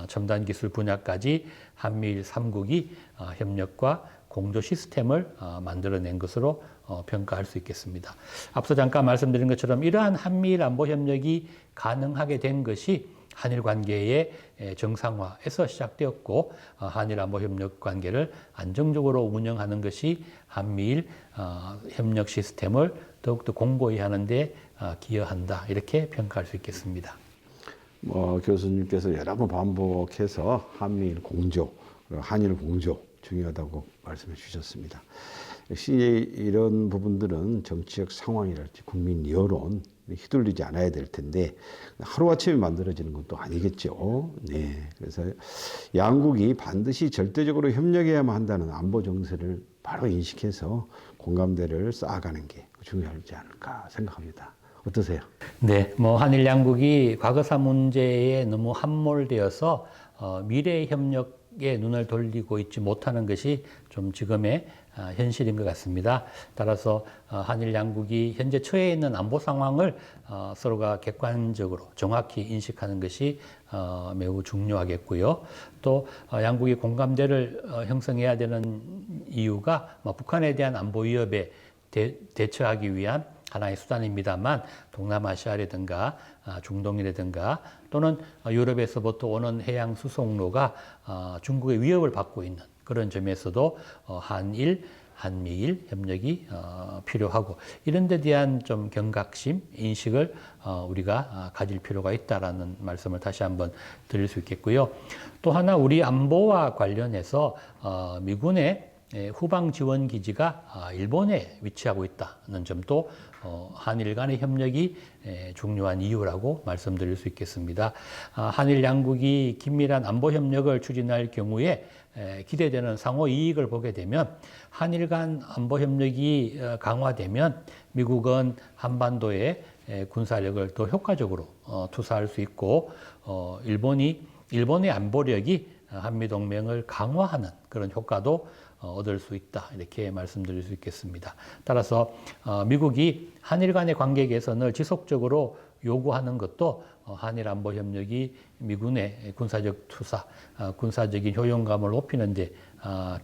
첨단 기술 분야까지 한미일 3국이 협력과 공조 시스템을 만들어낸 것으로 평가할 수 있겠습니다. 앞서 잠깐 말씀드린 것처럼 이러한 한미일 안보 협력이 가능하게 된 것이 한일 관계의 정상화에서 시작되었고 한일 안보 협력 관계를 안정적으로 운영하는 것이 한미일 협력 시스템을 더욱더 공고히 하는 데 기여한다 이렇게 평가할 수 있겠습니다. 교수님께서 여러 번 반복해서 한미일 공조, 한일 공조 중요하다고 말씀해 주셨습니다. 역시 이런 부분들은 정치적 상황이랄지 국민 여론 휘둘리지 않아야 될 텐데 하루아침에 만들어지는 건 또 아니겠죠. 네, 그래서 양국이 반드시 절대적으로 협력해야만 한다는 안보 정세를 바로 인식해서 공감대를 쌓아가는 게 중요하지 않을까 생각합니다. 어떠세요? 네, 한일 양국이 과거사 문제에 너무 함몰되어서 미래 협력에 눈을 돌리고 있지 못하는 것이 좀 지금의 현실인 것 같습니다. 따라서 한일 양국이 현재 처해 있는 안보 상황을 서로가 객관적으로 정확히 인식하는 것이 매우 중요하겠고요. 또 양국이 공감대를 형성해야 되는 이유가 북한에 대한 안보 위협에 대처하기 위한 하나의 수단입니다만 동남아시아라든가 중동이라든가 또는 유럽에서부터 오는 해양 수송로가 중국의 위협을 받고 있는 그런 점에서도 한미일 협력이 필요하고 이런 데 대한 좀 경각심, 인식을 우리가 가질 필요가 있다라는 말씀을 다시 한번 드릴 수 있겠고요. 또 하나 우리 안보와 관련해서 미군의 후방 지원 기지가 일본에 위치하고 있다는 점도 한일 간의 협력이 중요한 이유라고 말씀드릴 수 있겠습니다. 한일 양국이 긴밀한 안보 협력을 추진할 경우에 기대되는 상호 이익을 보게 되면 한일 간 안보 협력이 강화되면 미국은 한반도에 군사력을 더 효과적으로 투사할 수 있고 일본의 안보력이 한미 동맹을 강화하는 그런 효과도 얻을 수 있다 이렇게 말씀드릴 수 있겠습니다. 따라서 미국이 한일 간의 관계 개선을 지속적으로 요구하는 것도 한일 안보 협력이 미군의 군사적 투사, 군사적인 효용감을 높이는 데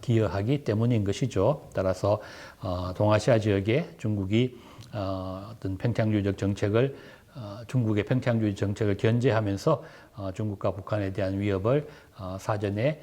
기여하기 때문인 것이죠. 따라서 동아시아 지역에 중국이 어떤 평창주의적 정책을 중국의 평창주의 정책을 견제하면서 중국과 북한에 대한 위협을 사전에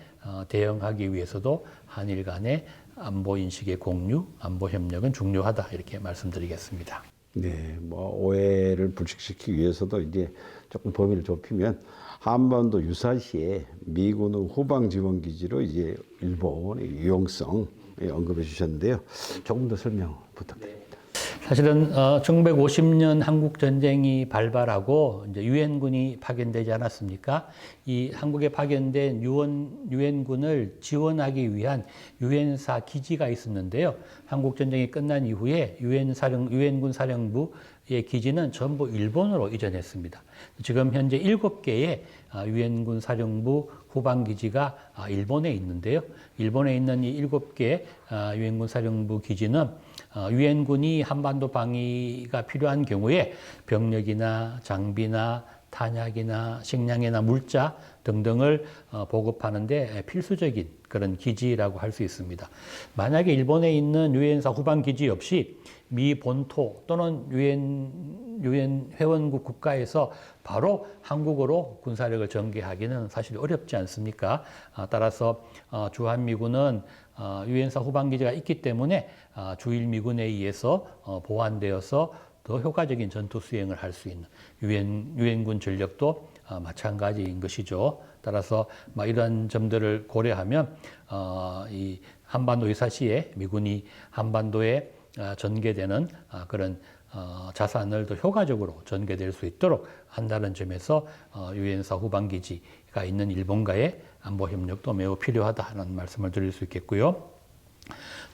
대응하기 위해서도 한일 간의 안보 인식의 공유, 안보 협력은 중요하다 이렇게 말씀드리겠습니다. 네, 뭐 오해를 불식시키기 위해서도 이제 조금 범위를 좁히면 한반도 유사시에 미군의 후방 지원 기지로 이제 일본의 유용성 언급해 주셨는데요. 조금 더 설명 부탁드립니다. 사실은 1950년 한국 전쟁이 발발하고 이제 유엔군이 파견되지 않았습니까? 이 한국에 파견된 유엔군을 지원하기 위한 유엔사 기지가 있었는데요. 한국 전쟁이 끝난 이후에 유엔군 사령부의 기지는 전부 일본으로 이전했습니다. 지금 현재 7개의 유엔군 사령부 후방 기지가 일본에 있는데요. 일본에 있는 이 7개 유엔군 사령부 기지는 유엔군이 한반도 방위가 필요한 경우에 병력이나 장비나 탄약이나 식량이나 물자 등등을 보급하는데 필수적인 그런 기지라고 할 수 있습니다. 만약에 일본에 있는 유엔사 후방 기지 없이 미 본토 또는 유엔 회원국 국가에서 바로 한국으로 군사력을 전개하기는 사실 어렵지 않습니까? 따라서 주한미군은 유엔사 후방 기지가 있기 때문에 주일미군에 의해서 보완되어서 더 효과적인 전투 수행을 할 수 있는 유엔군 전력도 마찬가지인 것이죠. 따라서 이러한 점들을 고려하면 이 한반도 유사시에 미군이 한반도에 전개되는 그런 자산을 더 효과적으로 전개될 수 있도록 한다는 점에서 유엔사 후방 기지가 있는 일본과의 안보 협력도 매우 필요하다는 말씀을 드릴 수 있겠고요.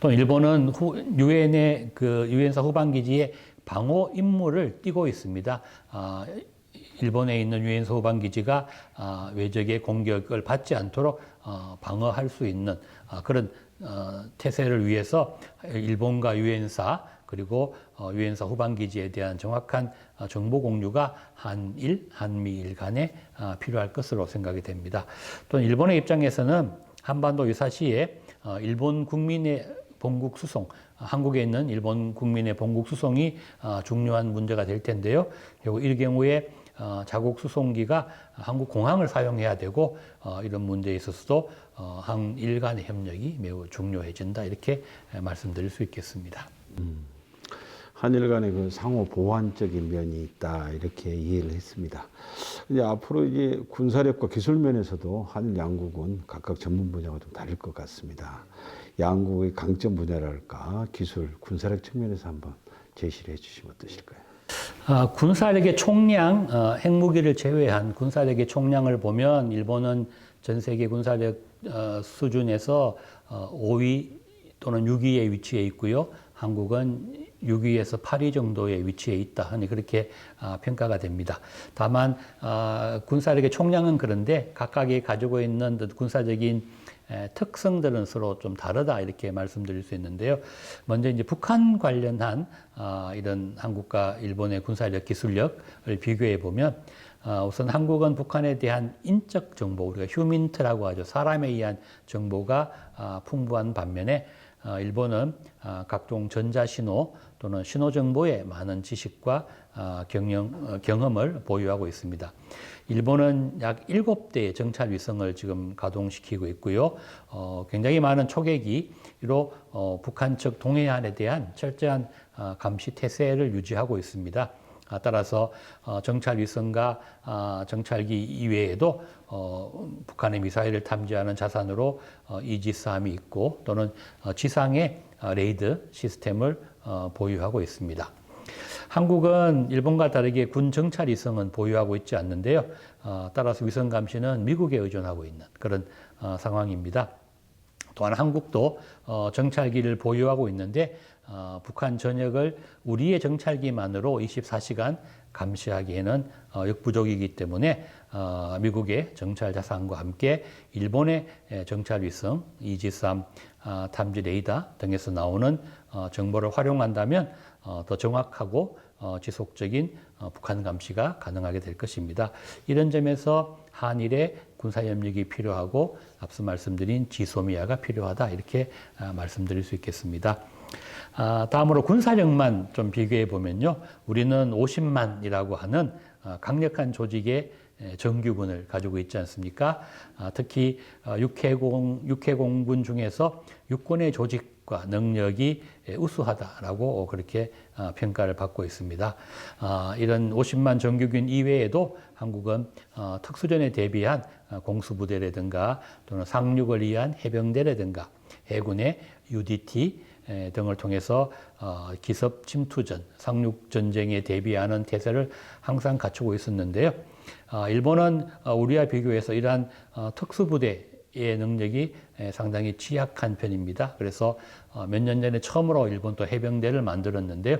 또 일본은 유엔의 그 유엔사 후방 기지의 방호 임무를 띠고 있습니다. 일본에 있는 유엔사 후방 기지가 외적의 공격을 받지 않도록 방어할 수 있는 그런 태세를 위해서 일본과 유엔사 그리고 유엔사 후방 기지에 대한 정확한 정보 공유가 한미일 간에 필요할 것으로 생각이 됩니다. 또 일본의 입장에서는 한반도 유사시에 일본 국민의 본국 수송, 한국에 있는 일본 국민의 본국 수송이 중요한 문제가 될 텐데요. 이 경우에 자국 수송기가 한국 공항을 사용해야 되고 이런 문제에 있어서도 한일 간의 협력이 매우 중요해진다 이렇게 말씀드릴 수 있겠습니다. 한일 간의 그 상호 보완적인 면이 있다 이렇게 이해를 했습니다. 이제 앞으로 이제 군사력과 기술 면에서도 한일 양국은 각각 전문 분야가 좀 다를 것 같습니다. 양국의 강점 분야랄까 기술, 군사력 측면에서 한번 제시를 해주시면 어떠실까요? 군사력의 총량, 핵무기를 제외한 군사력의 총량을 보면 일본은 전 세계 군사력 수준에서 5위 또는 6위에 위치해 있고요. 한국은 6위에서 8위 정도의 위치에 있다 하니 그렇게 평가가 됩니다. 다만 군사력의 총량은 그런데 각각이 가지고 있는 군사적인 특성들은 서로 좀 다르다 이렇게 말씀드릴 수 있는데요. 먼저 이제 북한 관련한 이런 한국과 일본의 군사력 기술력을 비교해 보면 우선 한국은 북한에 대한 인적 정보, 우리가 휴민트라고 하죠. 사람에 의한 정보가 풍부한 반면에 일본은 각종 전자신호 또는 신호정보에 많은 지식과 경험을 보유하고 있습니다. 일본은 약 7대의 정찰 위성을 지금 가동시키고 있고요. 굉장히 많은 초계기로 북한 측 동해안에 대한 철저한 감시 태세를 유지하고 있습니다. 따라서 정찰 위성과 정찰기 이외에도 북한의 미사일을 탐지하는 자산으로 이지스함이 있고 또는 지상의 레이더 시스템을 보유하고 있습니다. 한국은 일본과 다르게 군 정찰 위성은 보유하고 있지 않는데요. 따라서 위성 감시는 미국에 의존하고 있는 그런 상황입니다. 또한 한국도 정찰기를 보유하고 있는데 북한 전역을 우리의 정찰기만으로 24시간 감시하기에는 역부족이기 때문에 미국의 정찰 자산과 함께 일본의 정찰 위성, 이지스함 탐지 레이더 등에서 나오는 정보를 활용한다면 더 정확하고 지속적인 북한 감시가 가능하게 될 것입니다. 이런 점에서 한일의 군사 협력이 필요하고 앞서 말씀드린 지소미아가 필요하다 이렇게 말씀드릴 수 있겠습니다. 다음으로 군사력만 좀 비교해 보면요, 우리는 50만이라고 하는 강력한 조직의 정규군을 가지고 있지 않습니까? 특히 육해공군 중에서 육군의 조직과 능력이 우수하다라고 그렇게 평가를 받고 있습니다. 이런 50만 정규군 이외에도 한국은 특수전에 대비한 공수부대라든가 또는 상륙을 위한 해병대라든가 해군의 UDT 등을 통해서 기습 침투전, 상륙전쟁에 대비하는 태세를 항상 갖추고 있었는데요. 일본은 우리와 비교해서 이러한 특수부대의 능력이 상당히 취약한 편입니다. 그래서 몇 년 전에 처음으로 일본도 해병대를 만들었는데요.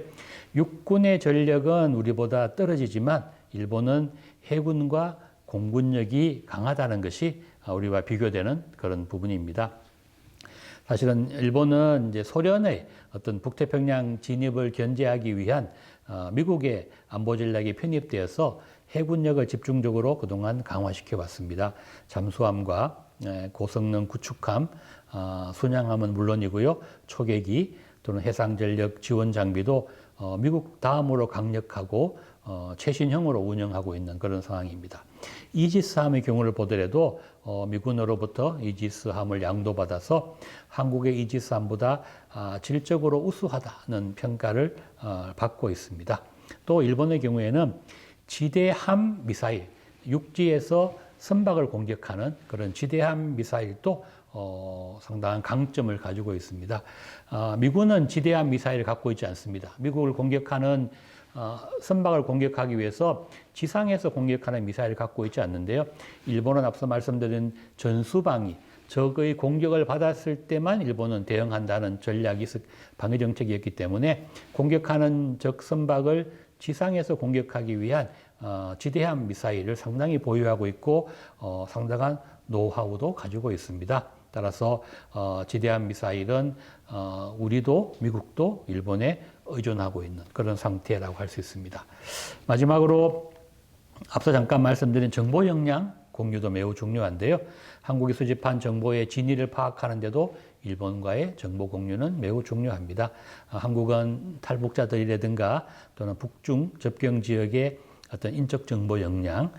육군의 전력은 우리보다 떨어지지만 일본은 해군과 공군력이 강하다는 것이 우리와 비교되는 그런 부분입니다. 사실은 일본은 이제 소련의 어떤 북태평양 진입을 견제하기 위한 미국의 안보 전략에 편입되어서 해군력을 집중적으로 그동안 강화시켜 왔습니다. 잠수함과 고성능 구축함, 순양함은 물론이고요. 초계기 또는 해상전력 지원 장비도 미국 다음으로 강력하고 최신형으로 운영하고 있는 그런 상황입니다. 이지스함의 경우를 보더라도 미군으로부터 이지스함을 양도받아서 한국의 이지스함보다 질적으로 우수하다는 평가를 받고 있습니다. 또 일본의 경우에는 지대함 미사일, 육지에서 선박을 공격하는 그런 지대함 미사일도 상당한 강점을 가지고 있습니다. 미군은 지대함 미사일을 갖고 있지 않습니다. 미국을 공격하는 선박을 공격하기 위해서 지상에서 공격하는 미사일을 갖고 있지 않는데요. 일본은 앞서 말씀드린 전수방위, 적의 공격을 받았을 때만 일본은 대응한다는 전략이 방위 정책이었기 때문에 공격하는 적 선박을 지상에서 공격하기 위한 지대함 미사일을 상당히 보유하고 있고 상당한 노하우도 가지고 있습니다. 따라서 지대함 미사일은 우리도 미국도 일본에 의존하고 있는 그런 상태라고 할 수 있습니다. 마지막으로 앞서 잠깐 말씀드린 정보 역량 공유도 매우 중요한데요. 한국이 수집한 정보의 진위를 파악하는 데도 일본과의 정보 공유는 매우 중요합니다. 한국은 탈북자들이라든가 또는 북중 접경 지역의 어떤 인적 정보 역량,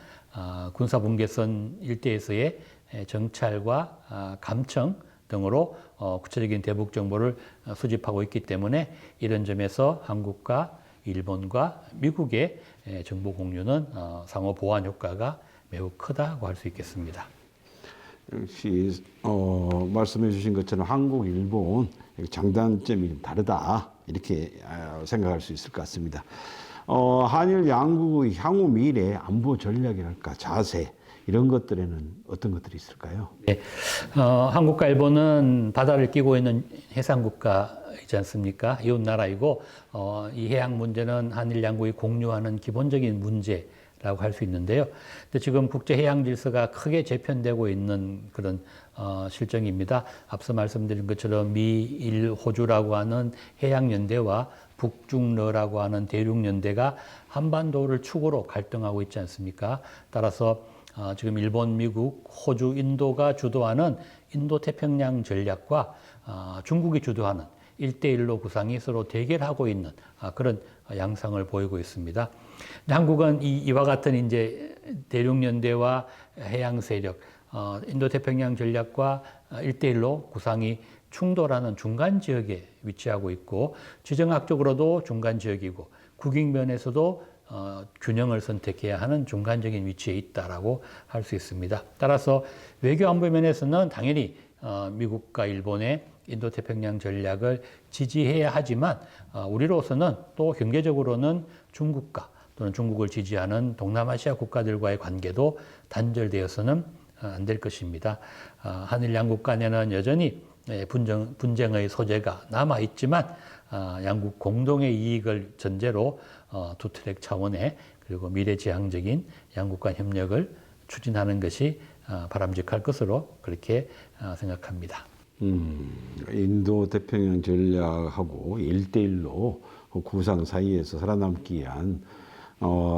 군사분계선 일대에서의 정찰과 감청 등으로 구체적인 대북 정보를 수집하고 있기 때문에 이런 점에서 한국과 일본과 미국의 정보 공유는 상호 보완 효과가 매우 크다고 할 수 있겠습니다. 역시 말씀해 주신 것처럼 한국, 일본 장단점이 좀 다르다 이렇게 생각할 수 있을 것 같습니다. 한일 양국의 향후 미래 안보 전략이랄까 자세 이런 것들에는 어떤 것들이 있을까요? 네, 한국과 일본은 바다를 끼고 있는 해상국가이지 않습니까? 이웃 나라이고 이 해양 문제는 한일 양국이 공유하는 기본적인 문제라고 할 수 있는데요. 근데 지금 국제 해양 질서가 크게 재편되고 있는 그런 실정입니다. 앞서 말씀드린 것처럼 미일 호주라고 하는 해양 연대와 북중러라고 하는 대륙 연대가 한반도를 축으로 갈등하고 있지 않습니까? 따라서 지금 일본, 미국, 호주, 인도가 주도하는 인도태평양 전략과 중국이 주도하는 1대1로 구상이 서로 대결하고 있는 그런 양상을 보이고 있습니다. 한국은 이와 같은 이제 대륙연대와 해양 세력, 인도태평양 전략과 1대1로 구상이 충돌하는 중간 지역에 위치하고 있고 지정학적으로도 중간 지역이고 국익면에서도 균형을 선택해야 하는 중간적인 위치에 있다라고 할 수 있습니다. 따라서 외교 안보 면에서는 당연히 미국과 일본의 인도태평양 전략을 지지해야 하지만 우리로서는 또 경제적으로는 중국과 또는 중국을 지지하는 동남아시아 국가들과의 관계도 단절되어서는 안 될 것입니다. 한일 양국 간에는 여전히 분쟁의 소재가 남아있지만 양국 공동의 이익을 전제로 두 트랙 차원의 그리고 미래지향적인 양국 간 협력을 추진하는 것이 바람직할 것으로 그렇게 생각합니다. 인도 태평양 전략하고 1대1로 구상 사이에서 살아남기 위한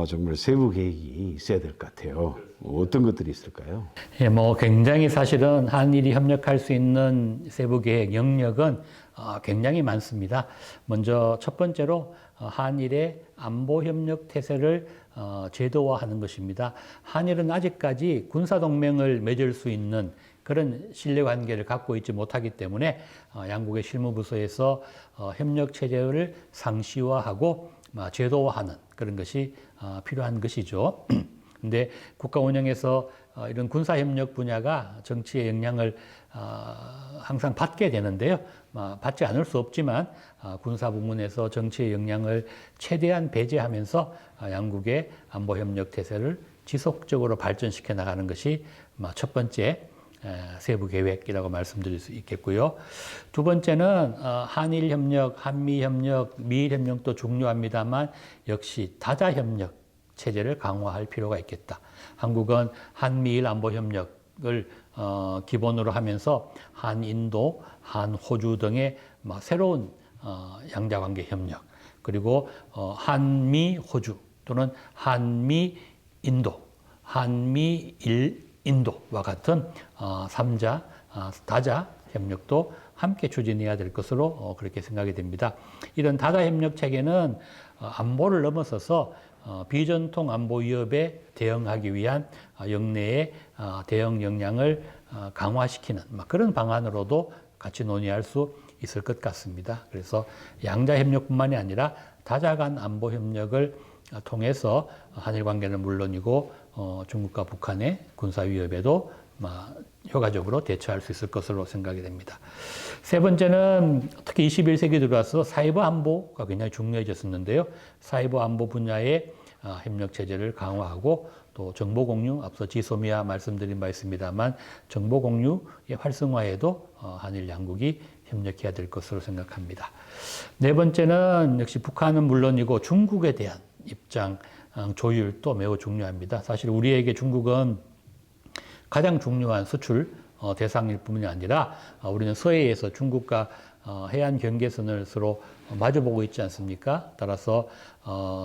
정말 세부 계획이 있어야 될 것 같아요. 어떤 것들이 있을까요? 예, 뭐 굉장히 사실은 한일이 협력할 수 있는 세부 계획 영역은 굉장히 많습니다. 먼저 첫 번째로 한일의 안보 협력 태세를 제도화하는 것입니다. 한일은 아직까지 군사 동맹을 맺을 수 있는 그런 신뢰 관계를 갖고 있지 못하기 때문에 양국의 실무부서에서 협력 체제를 상시화하고 제도화하는 그런 것이 필요한 것이죠. 근데 국가 운영에서 이런 군사 협력 분야가 정치의 영향을 항상 받게 되는데요. 받지 않을 수 없지만 군사 부문에서 정치의 영향을 최대한 배제하면서 양국의 안보 협력 태세를 지속적으로 발전시켜 나가는 것이 첫 번째 세부 계획이라고 말씀드릴 수 있겠고요. 두 번째는 한일 협력, 한미 협력, 미일 협력도 중요합니다만 역시 다자 협력 체제를 강화할 필요가 있겠다. 한국은 한미일 안보 협력을 기본으로 하면서 한인도, 한호주 등의 새로운 양자관계 협력, 그리고 한미호주 또는 한미인도, 한미일인도와 같은 3자, 다자 협력도 함께 추진해야 될 것으로 그렇게 생각이 됩니다. 이런 다자 협력 체계는 안보를 넘어서서 비전통 안보 위협에 대응하기 위한 영내의 대응 역량을 강화시키는 그런 방안으로도 같이 논의할 수 있을 것 같습니다. 그래서 양자 협력뿐만이 아니라 다자 간 안보 협력을 통해서 한일 관계는 물론이고 중국과 북한의 군사 위협에도 효과적으로 대처할 수 있을 것으로 생각이 됩니다. 세 번째는 특히 21세기 들어와서 사이버 안보가 굉장히 중요해졌었는데요. 사이버 안보 분야의 협력 체제를 강화하고 또 정보 공유, 앞서 지소미아 말씀드린 바 있습니다만 정보 공유의 활성화에도 한일 양국이 협력해야 될 것으로 생각합니다. 네 번째는 역시 북한은 물론이고 중국에 대한 입장 조율도 매우 중요합니다. 사실 우리에게 중국은 가장 중요한 수출 대상일 뿐만이 아니라 우리는 서해에서 중국과 해안 경계선을 서로 마주보고 있지 않습니까? 따라서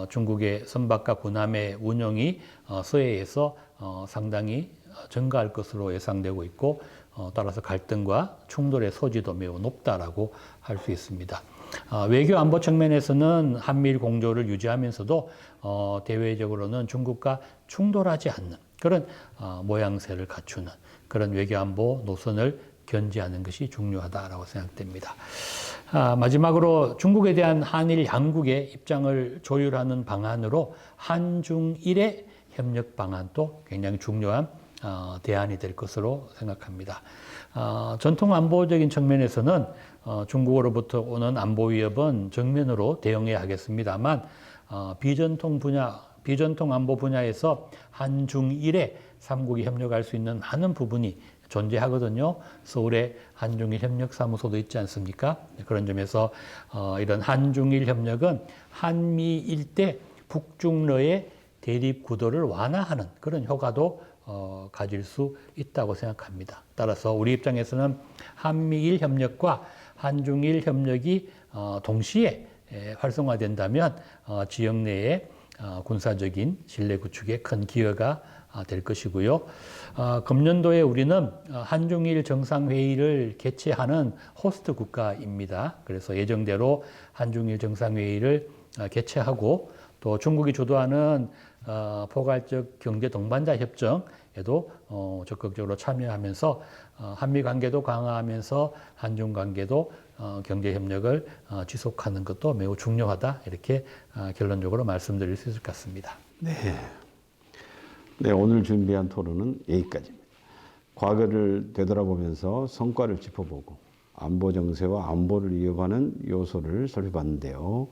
중국의 선박과 군함의 운영이 서해에서 상당히 증가할 것으로 예상되고 있고 따라서 갈등과 충돌의 소지도 매우 높다라고 할 수 있습니다. 외교 안보 측면에서는 한미일 공조를 유지하면서도 대외적으로는 중국과 충돌하지 않는 그런 모양새를 갖추는 그런 외교 안보 노선을 견지하는 것이 중요하다라고 생각됩니다. 마지막으로 중국에 대한 한일 양국의 입장을 조율하는 방안으로 한중일의 협력 방안도 굉장히 중요한 대안이 될 것으로 생각합니다. 전통 안보적인 측면에서는 중국으로부터 오는 안보 위협은 정면으로 대응해야 하겠습니다만 비전통 안보 분야에서 한중일의 삼국이 협력할 수 있는 많은 부분이 존재하거든요. 서울에 한중일 협력사무소도 있지 않습니까? 그런 점에서 이런 한중일 협력은 한미 일대 북중러의 대립 구도를 완화하는 그런 효과도 가질 수 있다고 생각합니다. 따라서 우리 입장에서는 한미일 협력과 한중일 협력이 동시에 활성화된다면 지역 내에 군사적인 신뢰 구축에 큰 기여가 될 것이고요. 금년도에 우리는 한중일 정상회의를 개최하는 호스트 국가입니다. 그래서 예정대로 한중일 정상회의를 개최하고 또 중국이 주도하는 포괄적 경제 동반자 협정에도 적극적으로 참여하면서 한미 관계도 강화하면서 한중 관계도 경제 협력을 지속하는 것도 매우 중요하다 이렇게 결론적으로 말씀드릴 수 있을 것 같습니다. 네, 오늘 준비한 토론은 여기까지입니다. 과거를 되돌아보면서 성과를 짚어보고 안보 정세와 안보를 위협하는 요소를 살펴봤는데요.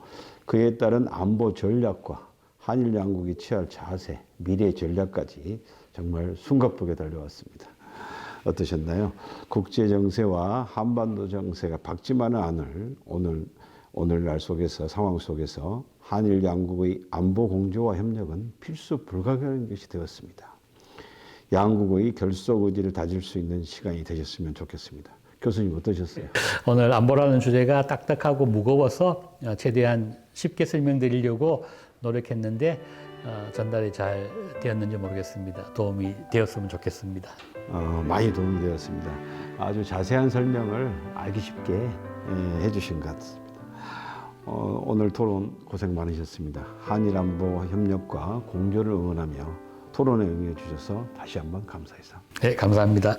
그에 따른 안보 전략과 한일 양국이 취할 자세, 미래 전략까지 정말 숨가쁘게 달려왔습니다. 어떠셨나요? 국제 정세와 한반도 정세가 박지만은 않을 오늘날 속에서 상황 속에서 한일 양국의 안보 공조와 협력은 필수 불가결한 것이 되었습니다. 양국의 결속 의지를 다질 수 있는 시간이 되셨으면 좋겠습니다. 교수님 어떠셨어요? 오늘 안보라는 주제가 딱딱하고 무거워서 최대한 쉽게 설명드리려고 노력했는데 전달이 잘 되었는지 모르겠습니다. 도움이 되었으면 좋겠습니다. 많이 도움이 되었습니다. 아주 자세한 설명을 알기 쉽게 해주신 것 같습니다. 오늘 토론 고생 많으셨습니다. 한일안보 협력과 공조를 응원하며 토론에 응해 주셔서 다시 한번 감사합니다. 네, 감사합니다.